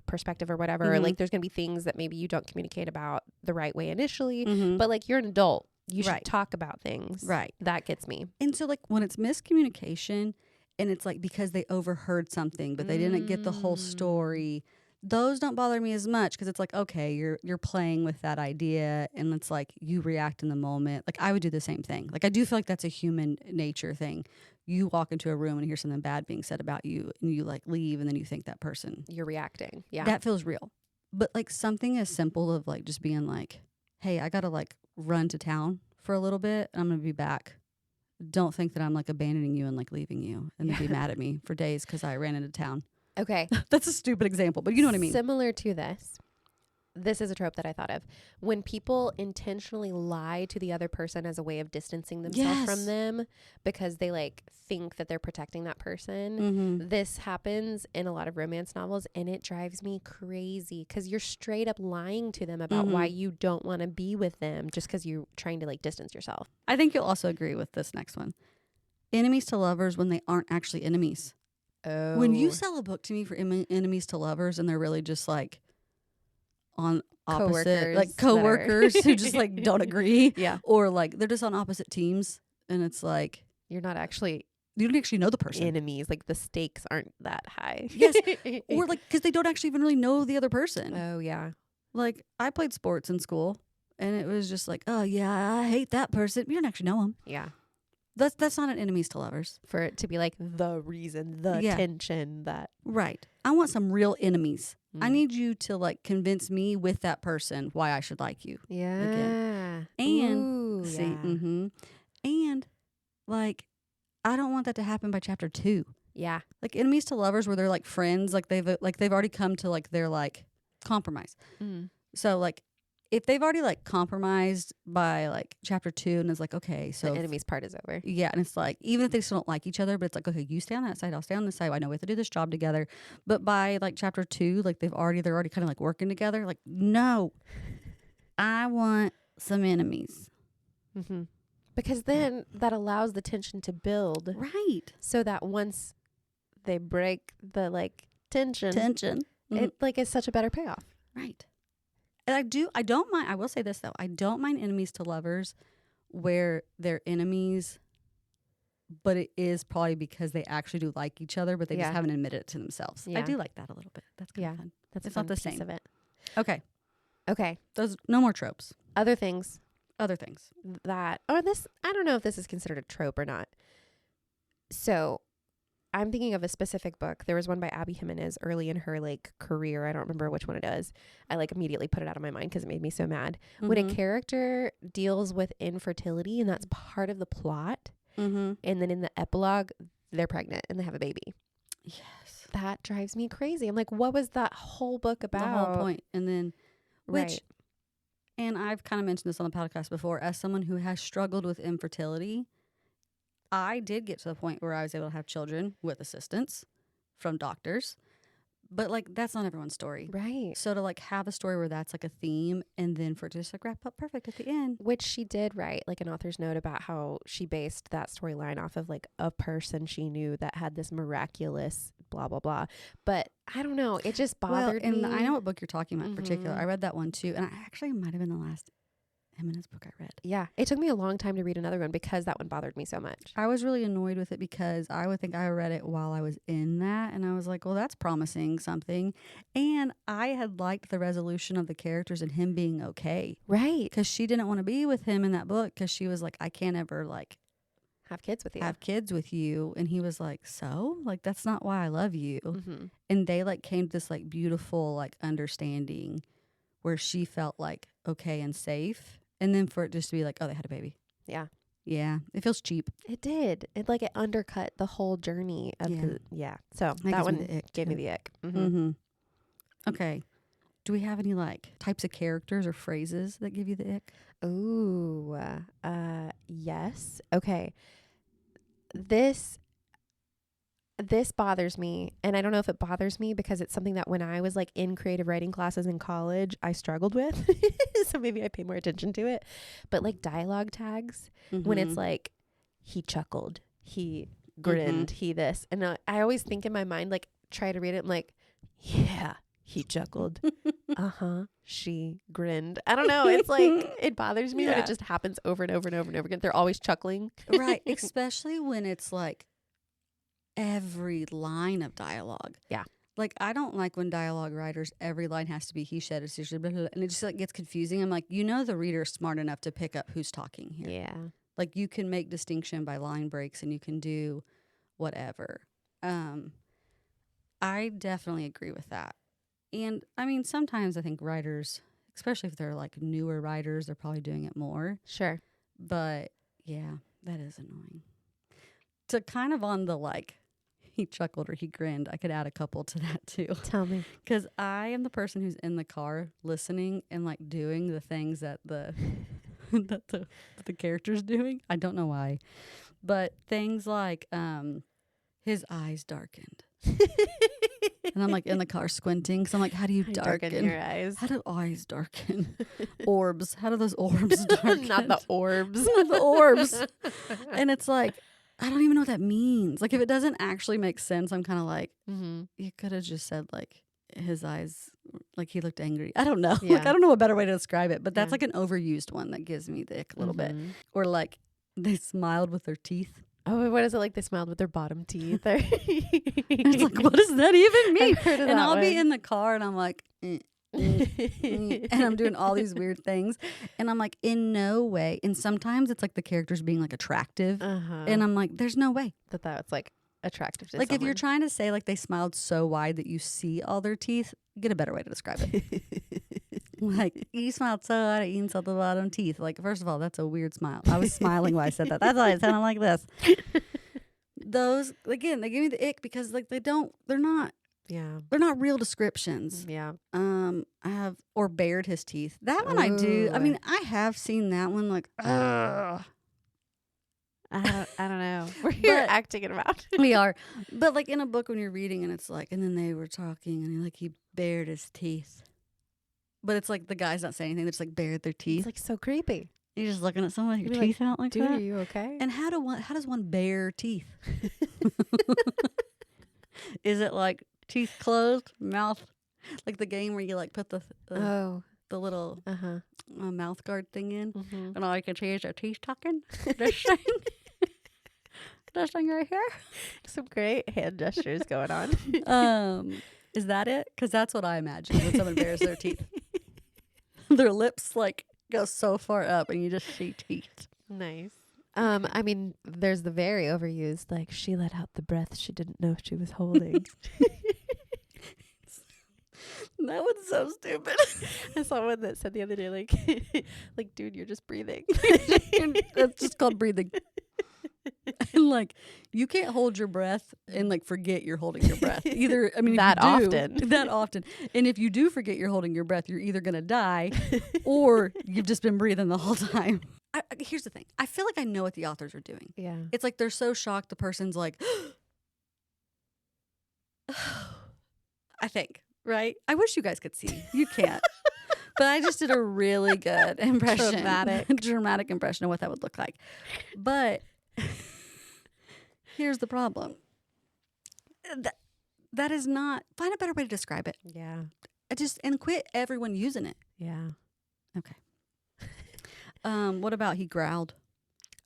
S2: perspective or whatever. Or like, there's going to be things that maybe you don't communicate about the right way initially. But like, you're an adult. You should talk about things.
S1: Right.
S2: That gets me.
S1: And so like when it's miscommunication and it's like because they overheard something, but they didn't get the whole story, those don't bother me as much because it's like, okay, you're playing with that idea and it's like you react in the moment. Like I would do the same thing. Like I do feel like that's a human nature thing. You walk into a room and hear something bad being said about you and you like leave and then you think that person.
S2: You're reacting. Yeah.
S1: That feels real. But like something as simple of like just being like, hey, I got to like run to town for a little bit and I'm going to be back. Don't think that I'm like abandoning you and like leaving you and then be mad at me for days because I ran into town.
S2: Okay.
S1: That's a stupid example, but you know what I mean.
S2: Similar to this, this is a trope that I thought of. When people intentionally lie to the other person as a way of distancing themselves from them because they like think that they're protecting that person. This happens in a lot of romance novels, and it drives me crazy because you're straight up lying to them about why you don't want to be with them just because you're trying to like distance yourself.
S1: I think you'll also agree with this next one. Enemies to lovers when they aren't actually enemies.
S2: Oh.
S1: When you sell a book to me for enemies to lovers and they're really just like on opposite, like coworkers who just like don't agree.
S2: Yeah.
S1: Or like they're just on opposite teams and it's like
S2: You're not actually
S1: you don't actually know the person.
S2: enemies. Like the stakes aren't that high.
S1: Yes. Or like because they don't actually even really know the other person.
S2: Oh yeah.
S1: Like I played sports in school and it was just like, oh yeah, I hate that person. You don't actually know them.
S2: Yeah.
S1: That's not an enemies to lovers.
S2: For it to be like the reason, the tension that.
S1: Right. I want some real enemies. I need you to like convince me with that person why I should like you.
S2: Yeah.
S1: Again. And
S2: Ooh,
S1: and like I don't want that to happen by chapter 2.
S2: Yeah.
S1: Like enemies to lovers where they're like friends, like they've already come to like their like compromise. So like if they've already like compromised by like chapter 2 and it's like, okay, so
S2: the enemies part is over.
S1: Yeah, and it's like even if they still don't like each other, but it's like, okay, you stay on that side, I'll stay on this side. I know we have to do this job together. But by like chapter 2, like they're already kind of like working together. Like, no, I want some enemies.
S2: Because then that allows the tension to build.
S1: Right.
S2: So that once they break the like tension. It like is such a better payoff.
S1: Right. And I don't mind. I will say this though. I don't mind enemies to lovers where they're enemies, but it is probably because they actually do like each other, but they just haven't admitted it to themselves. I do like that a little bit. That's kind of fun.
S2: That's
S1: not the same
S2: of it.
S1: Okay. Those no more tropes.
S2: Other things
S1: that
S2: this I don't know if this is considered a trope or not. So I'm thinking of a specific book. There was one by Abby Jimenez early in her like career. I don't remember which one it is. I like immediately put it out of my mind because it made me so mad. When a character deals with infertility and that's part of the plot, and then in the epilogue they're pregnant and they have a baby.
S1: Yes,
S2: that drives me crazy. I'm like, what was that whole book about?
S1: The whole point. And then, and I've kind of mentioned this on the podcast before. As someone who has struggled with infertility, I did get to the point where I was able to have children with assistance from doctors, but like that's not everyone's story,
S2: right?
S1: So to like have a story where that's like a theme, and then for it to just like wrap up perfect at the end,
S2: which she did write like an author's note about how she based that storyline off of like a person she knew that had this miraculous blah blah blah. But I don't know, it just bothered me.
S1: And I know what book you're talking about in particular. I read that one too, and I actually might have been the last Jimenez book I read.
S2: Yeah, it took me a long time to read another one because that one bothered me so much.
S1: I was really annoyed with it because I would think I read it while I was in that, and I was like, well, that's promising something. And I had liked the resolution of the characters and him being okay.
S2: Right.
S1: Because she didn't want to be with him in that book because she was like, I can't ever like
S2: have kids with you. And he was like, so? Like, that's not why I love you. And they like came to this like beautiful like understanding where she felt like okay and safe. And then for it just to be like, oh, they had a baby. Yeah. Yeah. It feels cheap. It did. It like it undercut the whole journey of So that one gave me the ick.
S1: Okay. Do we have any like types of characters or phrases that give you the ick?
S2: Ooh. Yes. Okay. This bothers me, and I don't know if it bothers me because it's something that when I was like in creative writing classes in college, I struggled with. So maybe I pay more attention to it. But like dialogue tags, when it's like, he chuckled, he grinned, he this. And I always think in my mind, like try to read it, I'm like, yeah, he chuckled. She grinned. I don't know. It's like, it bothers me when it just happens over and over and over and over again. They're always chuckling.
S1: Right. Especially when it's like, every line of dialogue. Yeah. Like, I don't like when dialogue writers, every line has to be he said, she said, blah, blah, blah, and it just like gets confusing. I'm like, the reader's smart enough to pick up who's talking here. Yeah. Like, you can make distinction by line breaks and you can do whatever. I definitely agree with that. And I mean, sometimes I think writers, especially if they're like newer writers, they're probably doing it more. Sure. But yeah, that is annoying. To kind of on the like, he chuckled or he grinned. I could add a couple to that too.
S2: Tell me.
S1: Because I am the person who's in the car listening and like doing the things that the the character's doing. I don't know why. But things like his eyes darkened. And I'm like in the car squinting because I'm like, how do you darken
S2: your eyes?
S1: How do eyes darken? Orbs. How do those orbs darken?
S2: Not the orbs.
S1: Not the orbs. And it's like, I don't even know what that means. Like if it doesn't actually make sense, I'm kind of like, you could have just said like his eyes, like he looked angry. I don't know.
S2: Yeah.
S1: Like I don't know a better way to describe it, but that's like an overused one that gives me the ick a little bit. Or like they smiled with their teeth.
S2: Oh, what is it like? They smiled with their bottom teeth.
S1: It's like, what does that even mean? And I'll be in the car and I'm like, and I'm doing all these weird things. And I'm like, in no way. And sometimes it's like the characters being like attractive. And I'm like, there's no way.
S2: That's like attractive to
S1: like
S2: someone.
S1: If you're trying to say like they smiled so wide that you see all their teeth, get a better way to describe it. Like, you smiled so hard, you saw the bottom teeth. Like, first of all, that's a weird smile. I was smiling when I said that. That's why it sounded like this. Those, again, they give me the ick because, like, they're not real descriptions.
S2: Yeah.
S1: I have, or bared his teeth. That one I do. I mean, I have seen that one, like, ugh.
S2: I don't know. We're acting it out.
S1: We are. But, like, in a book when you're reading and it's like, and then they were talking and, like, he bared his teeth. But it's like the guy's not saying anything. They're just like bared their teeth.
S2: It's like so creepy.
S1: You're just looking at someone with your teeth out like
S2: Dude,
S1: that.
S2: are you okay?
S1: And how does one bare teeth? Is it like teeth closed, mouth, like the game where you like put the little mouth guard thing in, and all you can see is their teeth talking? This thing, this thing right here.
S2: Some great hand gestures going on.
S1: Is that it? Because that's what I imagine when someone bares their teeth. Their lips like go so far up and you just see teeth.
S2: Nice. I mean, there's the very overused, like, she let out the breath she didn't know she was holding.
S1: That one's so stupid.
S2: I saw one that said the other day, like, like, dude, you're just breathing.
S1: That's just called breathing. And like, you can't hold your breath and like forget you're holding your breath either. I mean, that often. And if you do forget you're holding your breath, you're either gonna die or you've just been breathing the whole time. Here's the thing. I feel like I know what the authors are doing.
S2: Yeah.
S1: It's like they're so shocked the person's like, I think, right? I wish you guys could see. You can't. But I just did a really good impression. Dramatic impression of what that would look like. But here's the problem. That is not... Find a better way to describe it.
S2: Yeah.
S1: And quit everyone using it.
S2: Yeah.
S1: Okay. What about he growled?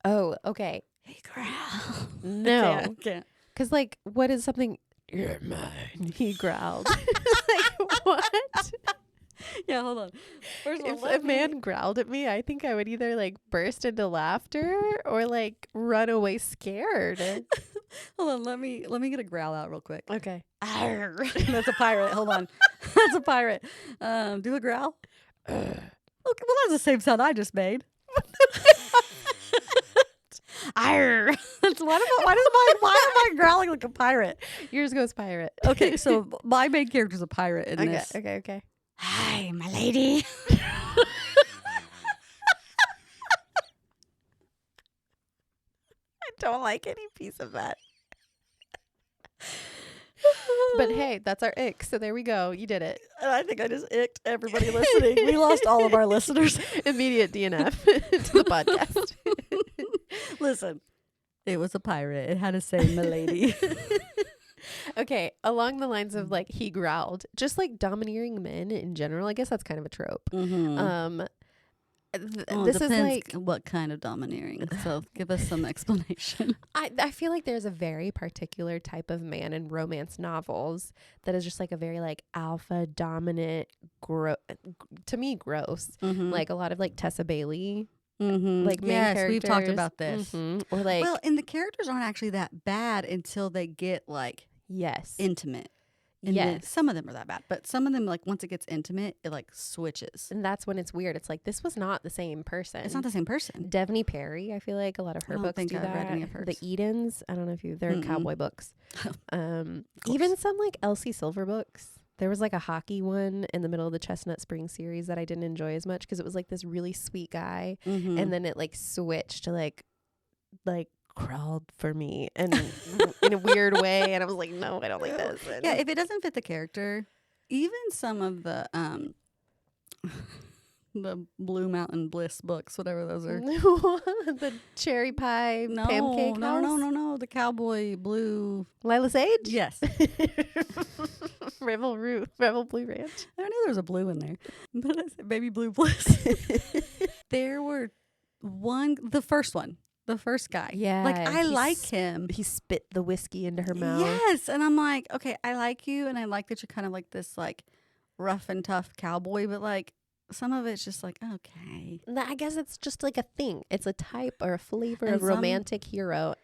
S2: Oh, okay.
S1: He growled.
S2: No.
S1: I can't.
S2: Because, like, what is something... You're mine. He growled. Like, what?
S1: Yeah, hold on. First of all,
S2: if a man growled at me, I think I would either like burst into laughter or like run away scared.
S1: Hold on, let me get a growl out real quick.
S2: Okay.
S1: That's a pirate. Hold on. That's a pirate. Do a growl. Okay, well that's the same sound I just made. Why am I growling like a pirate?
S2: Yours goes pirate.
S1: Okay, so my main character's a pirate in this.
S2: Okay.
S1: Hi, my lady.
S2: I don't like any piece of that. But hey, that's our ick. So there we go. You did it.
S1: And I think I just icked everybody listening. We lost all of our listeners.
S2: Immediate DNF to the podcast.
S1: Listen, it was a pirate. It had to say milady.
S2: Okay, along the lines of like he growled, just like domineering men in general. I guess that's kind of a trope.
S1: Mm-hmm.
S2: This is like
S1: what kind of domineering. So give us some explanation.
S2: I feel like there's a very particular type of man in romance novels that is just like a very like alpha dominant, to me gross.
S1: Mm-hmm.
S2: Like a lot of like Tessa Bailey.
S1: Mm-hmm.
S2: Like main characters.
S1: We've talked about this.
S2: Mm-hmm. Or like,
S1: well, and the characters aren't actually that bad until they get like
S2: yes,
S1: intimate. And then
S2: Yes.
S1: some of them are that bad, but some of them, like, once it gets intimate, it like switches.
S2: And that's when it's weird. It's like, this was not the same person.
S1: It's not the same person.
S2: Devney Perry, I feel like a lot of her books do
S1: I've
S2: that.
S1: read any of hers.
S2: The Edens, I don't know if they're Cowboy books. Even some like Elsie Silver books. There was like a hockey one in the middle of the Chestnut Spring series that I didn't enjoy as much because it was like this really sweet guy, and then it like switched to like crawled for me and in a weird way, and I was like, no, I don't like this. And
S1: yeah, if it doesn't fit the character, even some of the the Blue Mountain Bliss books, whatever those are.
S2: The cherry pie pancake house?
S1: No, the Cowboy Blue.
S2: Lila Sage?
S1: Yes.
S2: Revel Blue Ranch.
S1: I knew there was a blue in there, but I said Baby Blue Bliss. There were the first guy.
S2: Yeah.
S1: Like, I like him.
S2: He spit the whiskey into her mouth.
S1: Yes. And I'm like, okay, I like you. And I like that you're kind of like this, like, rough and tough cowboy. But, like, some of it's just like, okay.
S2: I guess it's just like a thing. It's a type or a flavor
S1: And
S2: of romantic hero.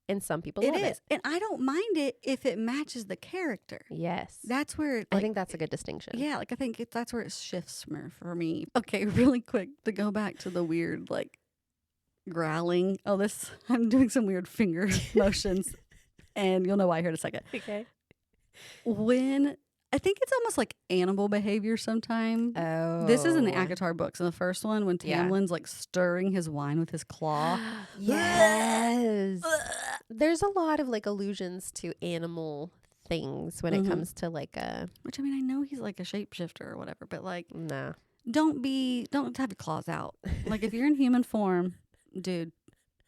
S2: And some people love it.
S1: And I don't mind it if it matches the character.
S2: Yes.
S1: That's where
S2: I think that's a good distinction.
S1: Yeah, like I think that's where it shifts for me. Okay, really quick to go back to the weird like growling. Oh, I'm doing some weird finger motions, and you'll know why here in a second.
S2: Okay.
S1: When I think it's almost like animal behavior sometimes.
S2: Oh.
S1: This is in the ACOTAR books. In the first one, when Tamlin's like stirring his wine with his claw.
S2: Yes. There's a lot of like allusions to animal things when it comes to like
S1: which, I mean, I know he's like a shapeshifter or whatever, but like,
S2: nah.
S1: Don't have your claws out. Like, if you're in human form, dude,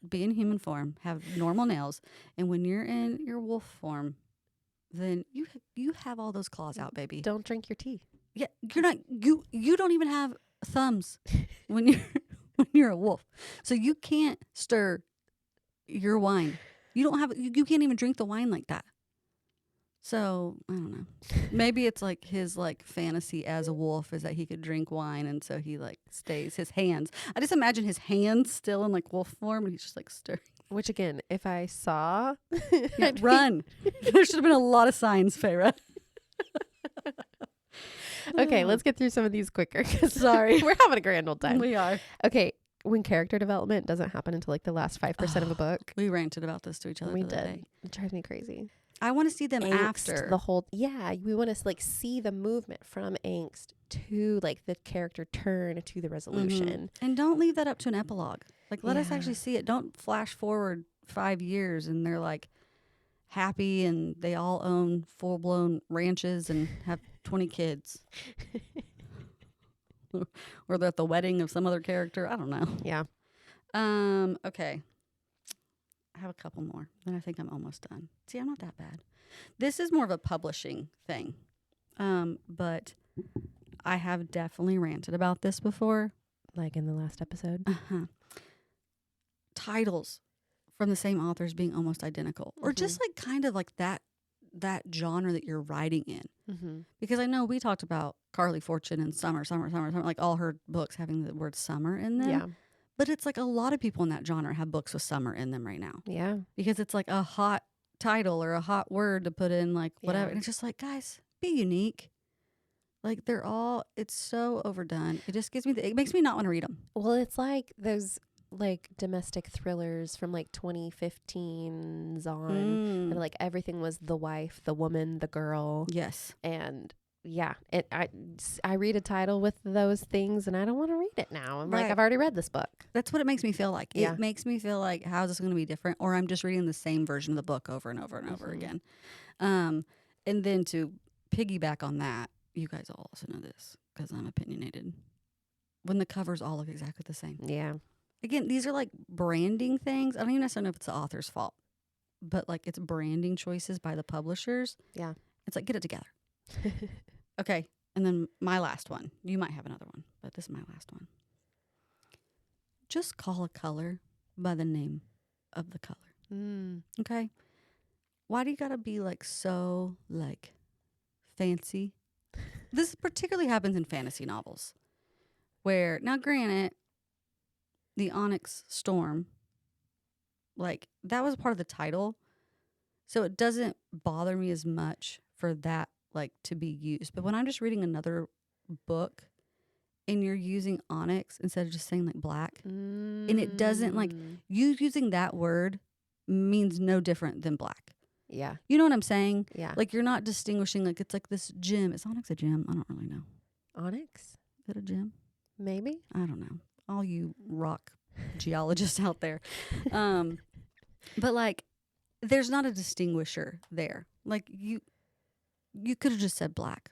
S1: be in human form, have normal nails, and when you're in your wolf form, then you have all those claws out, baby.
S2: Don't drink your tea.
S1: Yeah, you don't even have thumbs when you're a wolf, so you can't stir your wine. You can't even drink the wine like that. So I don't know. Maybe it's like his like fantasy as a wolf is that he could drink wine, and so he like stays his hands. I just imagine his hands still in like wolf form, and he's just like stirring.
S2: Which again, if I saw,
S1: run. There should have been a lot of signs, Farah.
S2: Okay, let's get through some of these quicker.
S1: Sorry,
S2: we're having a grand old time.
S1: We are.
S2: Okay, when character development doesn't happen until like the last 5% of a book.
S1: We ranted about this to each other.
S2: We
S1: the other
S2: did.
S1: day.
S2: It drives me crazy.
S1: I want to see them
S2: Angst,
S1: after
S2: the whole. Yeah, we want to like see the movement from angst to like the character turn to the resolution.
S1: And don't leave that up to an epilogue. Like, let us actually see it. Don't flash forward 5 years and they're like happy and they all own full-blown ranches and have 20 kids. Or they're at the wedding of some other character. I don't know.
S2: Yeah.
S1: Okay. I have a couple more. Then I think I'm almost done. See, I'm not that bad. This is more of a publishing thing. But I have definitely ranted about this before.
S2: Like in the last episode.
S1: Titles from the same authors being almost identical. Or just like kind of like that genre that you're writing in. Because I know we talked about Carley Fortune and summer, like all her books having the word summer in them.
S2: Yeah.
S1: But it's like a lot of people in that genre have books with summer in them right now.
S2: Yeah.
S1: Because it's like a hot title or a hot word to put in like whatever. And it's just like, guys, be unique. Like it's so overdone. It just it makes me not want to read them.
S2: Well, it's like those like domestic thrillers from like 2015's on. And like everything was the wife, the woman, the girl.
S1: Yes.
S2: And yeah, I read a title with those things and I don't want to read it now. I'm like, I've already read this book.
S1: That's what it makes me feel like. It makes me feel like, how is this going to be different? Or I'm just reading the same version of the book over and over and over again. And then to piggyback on that, you guys all also know this because I'm opinionated. When the covers all look exactly the same.
S2: Yeah.
S1: Again, these are like branding things. I don't even necessarily know if it's the author's fault, but like it's branding choices by the publishers.
S2: Yeah.
S1: It's like, get it together. Okay. And then my last one. You might have another one, but this is my last one. Just call a color by the name of the color. Okay. Why do you gotta be like so like fancy? This particularly happens in fantasy novels where, now granted, the Onyx Storm, like that was part of the title. So it doesn't bother me as much for that like to be used. But when I'm just reading another book and you're using onyx instead of just saying like black, and it doesn't like you using that word means no different than black.
S2: Yeah.
S1: You know what I'm saying?
S2: Yeah.
S1: Like you're not distinguishing, like it's like this gem. Is onyx a gem? I don't really know.
S2: Onyx?
S1: Is it a gem?
S2: Maybe.
S1: I don't know. All you rock geologists out there. But like there's not a distinguisher there. Like you could have just said black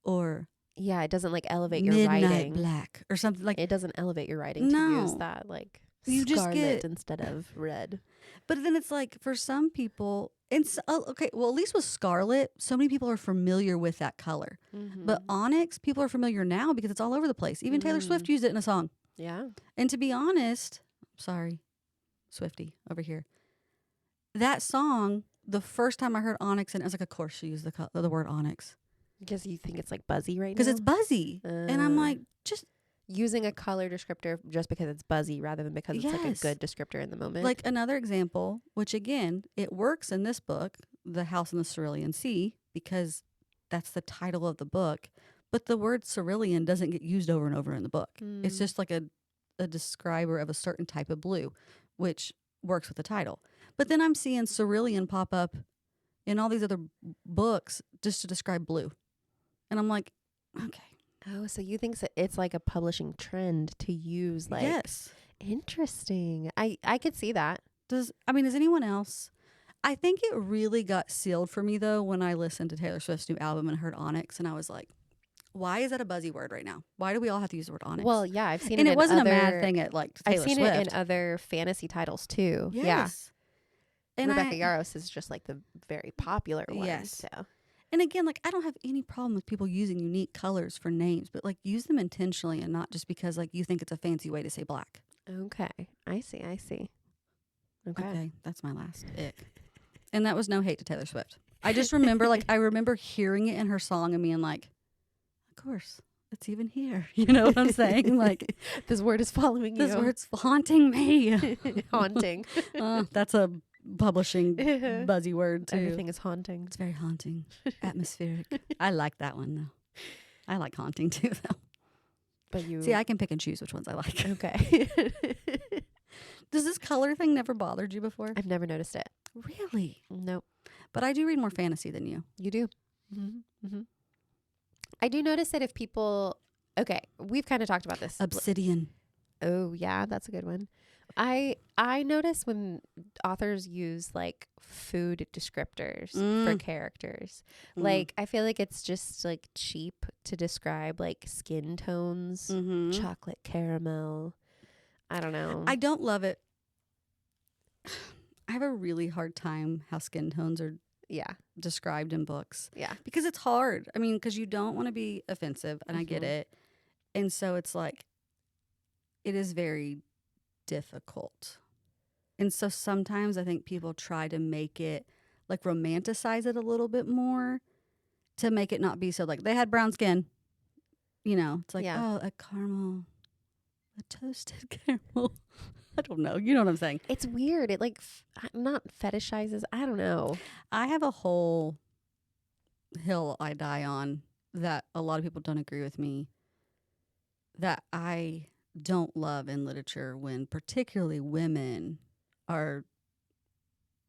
S1: or
S2: yeah, it doesn't like elevate your
S1: midnight
S2: writing.
S1: Black or something like
S2: it doesn't elevate your writing to use that like
S1: you
S2: scarlet
S1: just get
S2: instead of red.
S1: But then it's like for some people, and okay, well at least with scarlet, so many people are familiar with that color. But onyx, people are familiar now because it's all over the place. Even Taylor Swift used it in a song.
S2: Yeah.
S1: And to be honest, sorry, Swiftie over here. That song, the first time I heard onyx, and I was like, of course she used the word onyx.
S2: Because you think it's like buzzy right now?
S1: Because it's buzzy. And I'm like, just
S2: using a color descriptor just because it's buzzy rather than because it's like a good descriptor in the moment.
S1: Like another example, which again, it works in this book, The House in the Cerulean Sea, because that's the title of the book. But the word cerulean doesn't get used over and over in the book. It's just like a describer of a certain type of blue, which works with the title. But then I'm seeing cerulean pop up in all these other books just to describe blue. And I'm like, okay.
S2: Oh, so you think it's like a publishing trend to use like...
S1: Yes.
S2: Interesting. I could see that.
S1: Does anyone else... I think it really got sealed for me, though, when I listened to Taylor Swift's new album and heard onyx, and I was like, why is that a buzzy word right now? Why do we all have to use the word onyx?
S2: Well, yeah, I've seen
S1: and
S2: it
S1: it wasn't
S2: other,
S1: a mad thing at, like, Taylor Swift.
S2: I've seen it in other fantasy titles, too.
S1: Yes.
S2: Yeah. And Rebecca Yarros is just, like, the very popular one.
S1: Yes.
S2: So.
S1: And again, like, I don't have any problem with people using unique colors for names, but, like, use them intentionally and not just because, like, you think it's a fancy way to say black.
S2: Okay. I see.
S1: Okay. That's my last ick. And that was no hate to Taylor Swift. I just remember, like, I remember hearing it in her song and being like, of course, it's even here. You know what I'm saying? Like,
S2: this word is following you.
S1: This word's haunting me.
S2: Haunting.
S1: That's a publishing buzzy word, too.
S2: Everything is haunting.
S1: It's very haunting. Atmospheric. I like that one, though. I like haunting, too, though.
S2: But you...
S1: See, I can pick and choose which ones I like.
S2: Okay.
S1: Does this color thing never bothered you before?
S2: I've never noticed it.
S1: Really?
S2: Nope.
S1: But I do read more fantasy than you.
S2: You do. I do notice that if people... Okay, we've kind of talked about this.
S1: Obsidian.
S2: Oh, yeah, that's a good one. I notice when authors use like food descriptors for characters. Like I feel like it's just like cheap to describe like skin tones, chocolate caramel. I don't know.
S1: I don't love it. I have a really hard time how skin tones are described in books.
S2: Yeah.
S1: Because it's hard. I mean, because you don't want to be offensive, and I get it. And so it's like, it is very difficult. And so sometimes I think people try to make it, like romanticize it a little bit more to make it not be so like, they had brown skin. You know, it's like, oh, a caramel, a toasted caramel. I don't know. You know what I'm saying?
S2: It's weird. It like not fetishizes. I don't know.
S1: I have a whole hill I die on that a lot of people don't agree with me, that I don't love in literature when particularly women are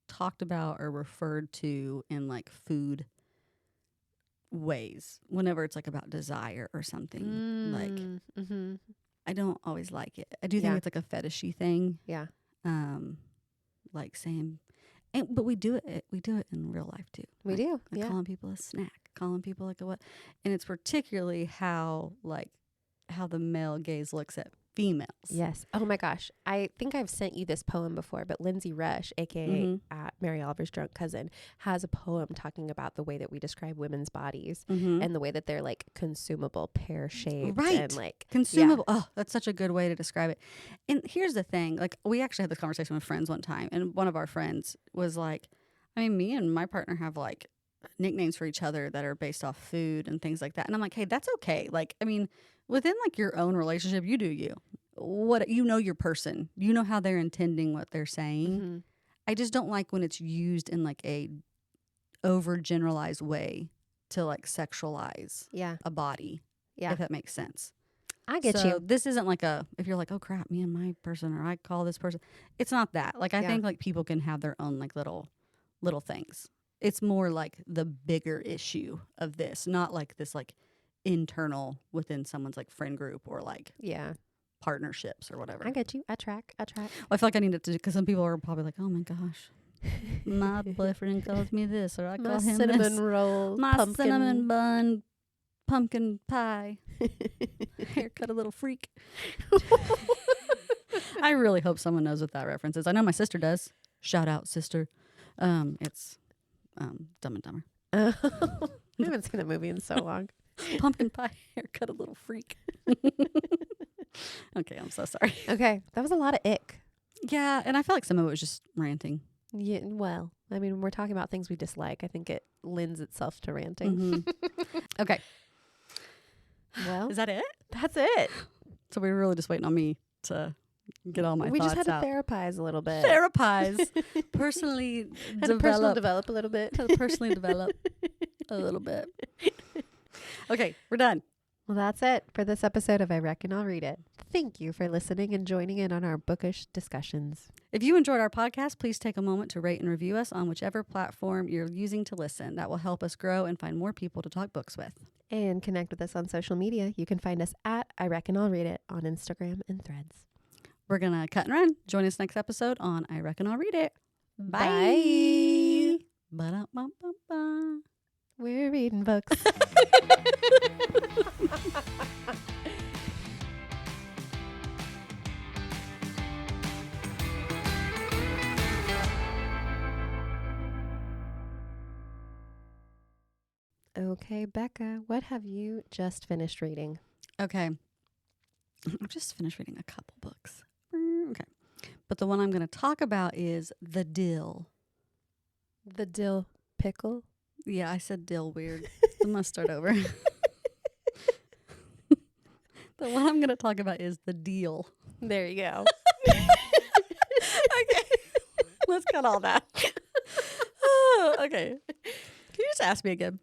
S1: talked about or referred to in like food ways. Whenever it's like about desire or something. I don't always like it. I do think it's like a fetishy thing.
S2: Yeah.
S1: Like saying, but we do it. We do it in real life too.
S2: We do. Yeah.
S1: Calling people a snack, calling people like a what, and it's particularly how the male gaze looks at females.
S2: Yes. Oh my gosh. I think I've sent you this poem before, but Lindsay Rush, aka at Mary Oliver's drunk cousin, has a poem talking about the way that we describe women's bodies and the way that they're like consumable, pear-shaped, and like
S1: consumable. Oh, that's such a good way to describe it. And here's the thing: like, we actually had this conversation with friends one time, and one of our friends was like, "I mean, me and my partner have like nicknames for each other that are based off food and things like that." And I'm like, "Hey, that's okay. Like, I mean, within like your own relationship, you do you. What you know your person. You know how they're intending what they're saying. I just don't like when it's used in like a overgeneralized way to like sexualize a body.
S2: Yeah.
S1: If that makes sense.
S2: I get
S1: so
S2: you.
S1: This isn't like if you're like, oh crap, me and my person, or I call this person. It's not that. Like, I think like people can have their own like little things. It's more like the bigger issue of this, not like this like internal within someone's like friend group or like partnerships or whatever.
S2: I get you. I track.
S1: Well, I feel like I need to, because some people are probably like, oh my gosh, my boyfriend calls me this, or I call him
S2: cinnamon
S1: this.
S2: roll,
S1: My
S2: pumpkin.
S1: cinnamon bun, pumpkin pie, haircut a little freak. I really hope someone knows what that reference is. I know my sister does. Shout out, sister. It's Dumb and Dumber.
S2: I haven't seen that movie in so long.
S1: Pumpkin pie, haircut a little freak. Okay, I'm so sorry.
S2: Okay, that was a lot of ick.
S1: Yeah, and I feel like some of it was just ranting.
S2: Yeah, well, I mean, we're talking about things we dislike. I think it lends itself to ranting.
S1: Mm-hmm. Okay.
S2: Well,
S1: is that it?
S2: That's it.
S1: So we were really just waiting on me to get all my thoughts out.
S2: We just had to therapize a little bit.
S1: Therapize. Personally
S2: develop a little bit.
S1: To personally develop a little bit. Okay, we're done.
S2: Well, that's it for this episode of I Reckon I'll Read It. Thank you for listening and joining in on our bookish discussions.
S1: If you enjoyed our podcast, please take a moment to rate and review us on whichever platform you're using to listen. That will help us grow and find more people to talk books with.
S2: And connect with us on social media. You can find us at I Reckon I'll Read It on Instagram and Threads.
S1: We're going to cut and run. Join us next episode on I Reckon I'll Read It.
S2: Bye.
S1: Ba-da-ba-ba-ba.
S2: We're reading books. Okay, Becca, what have you just finished reading?
S1: Okay. I've just finished reading a couple books. Okay. But the one I'm going to talk about is The Dill.
S2: The Dill Pickle?
S1: Yeah, I said dill weird. I must start over. The one I'm going to talk about is The Deal.
S2: There you go.
S1: Okay. Let's cut all that. Oh, okay. Can you just ask me again?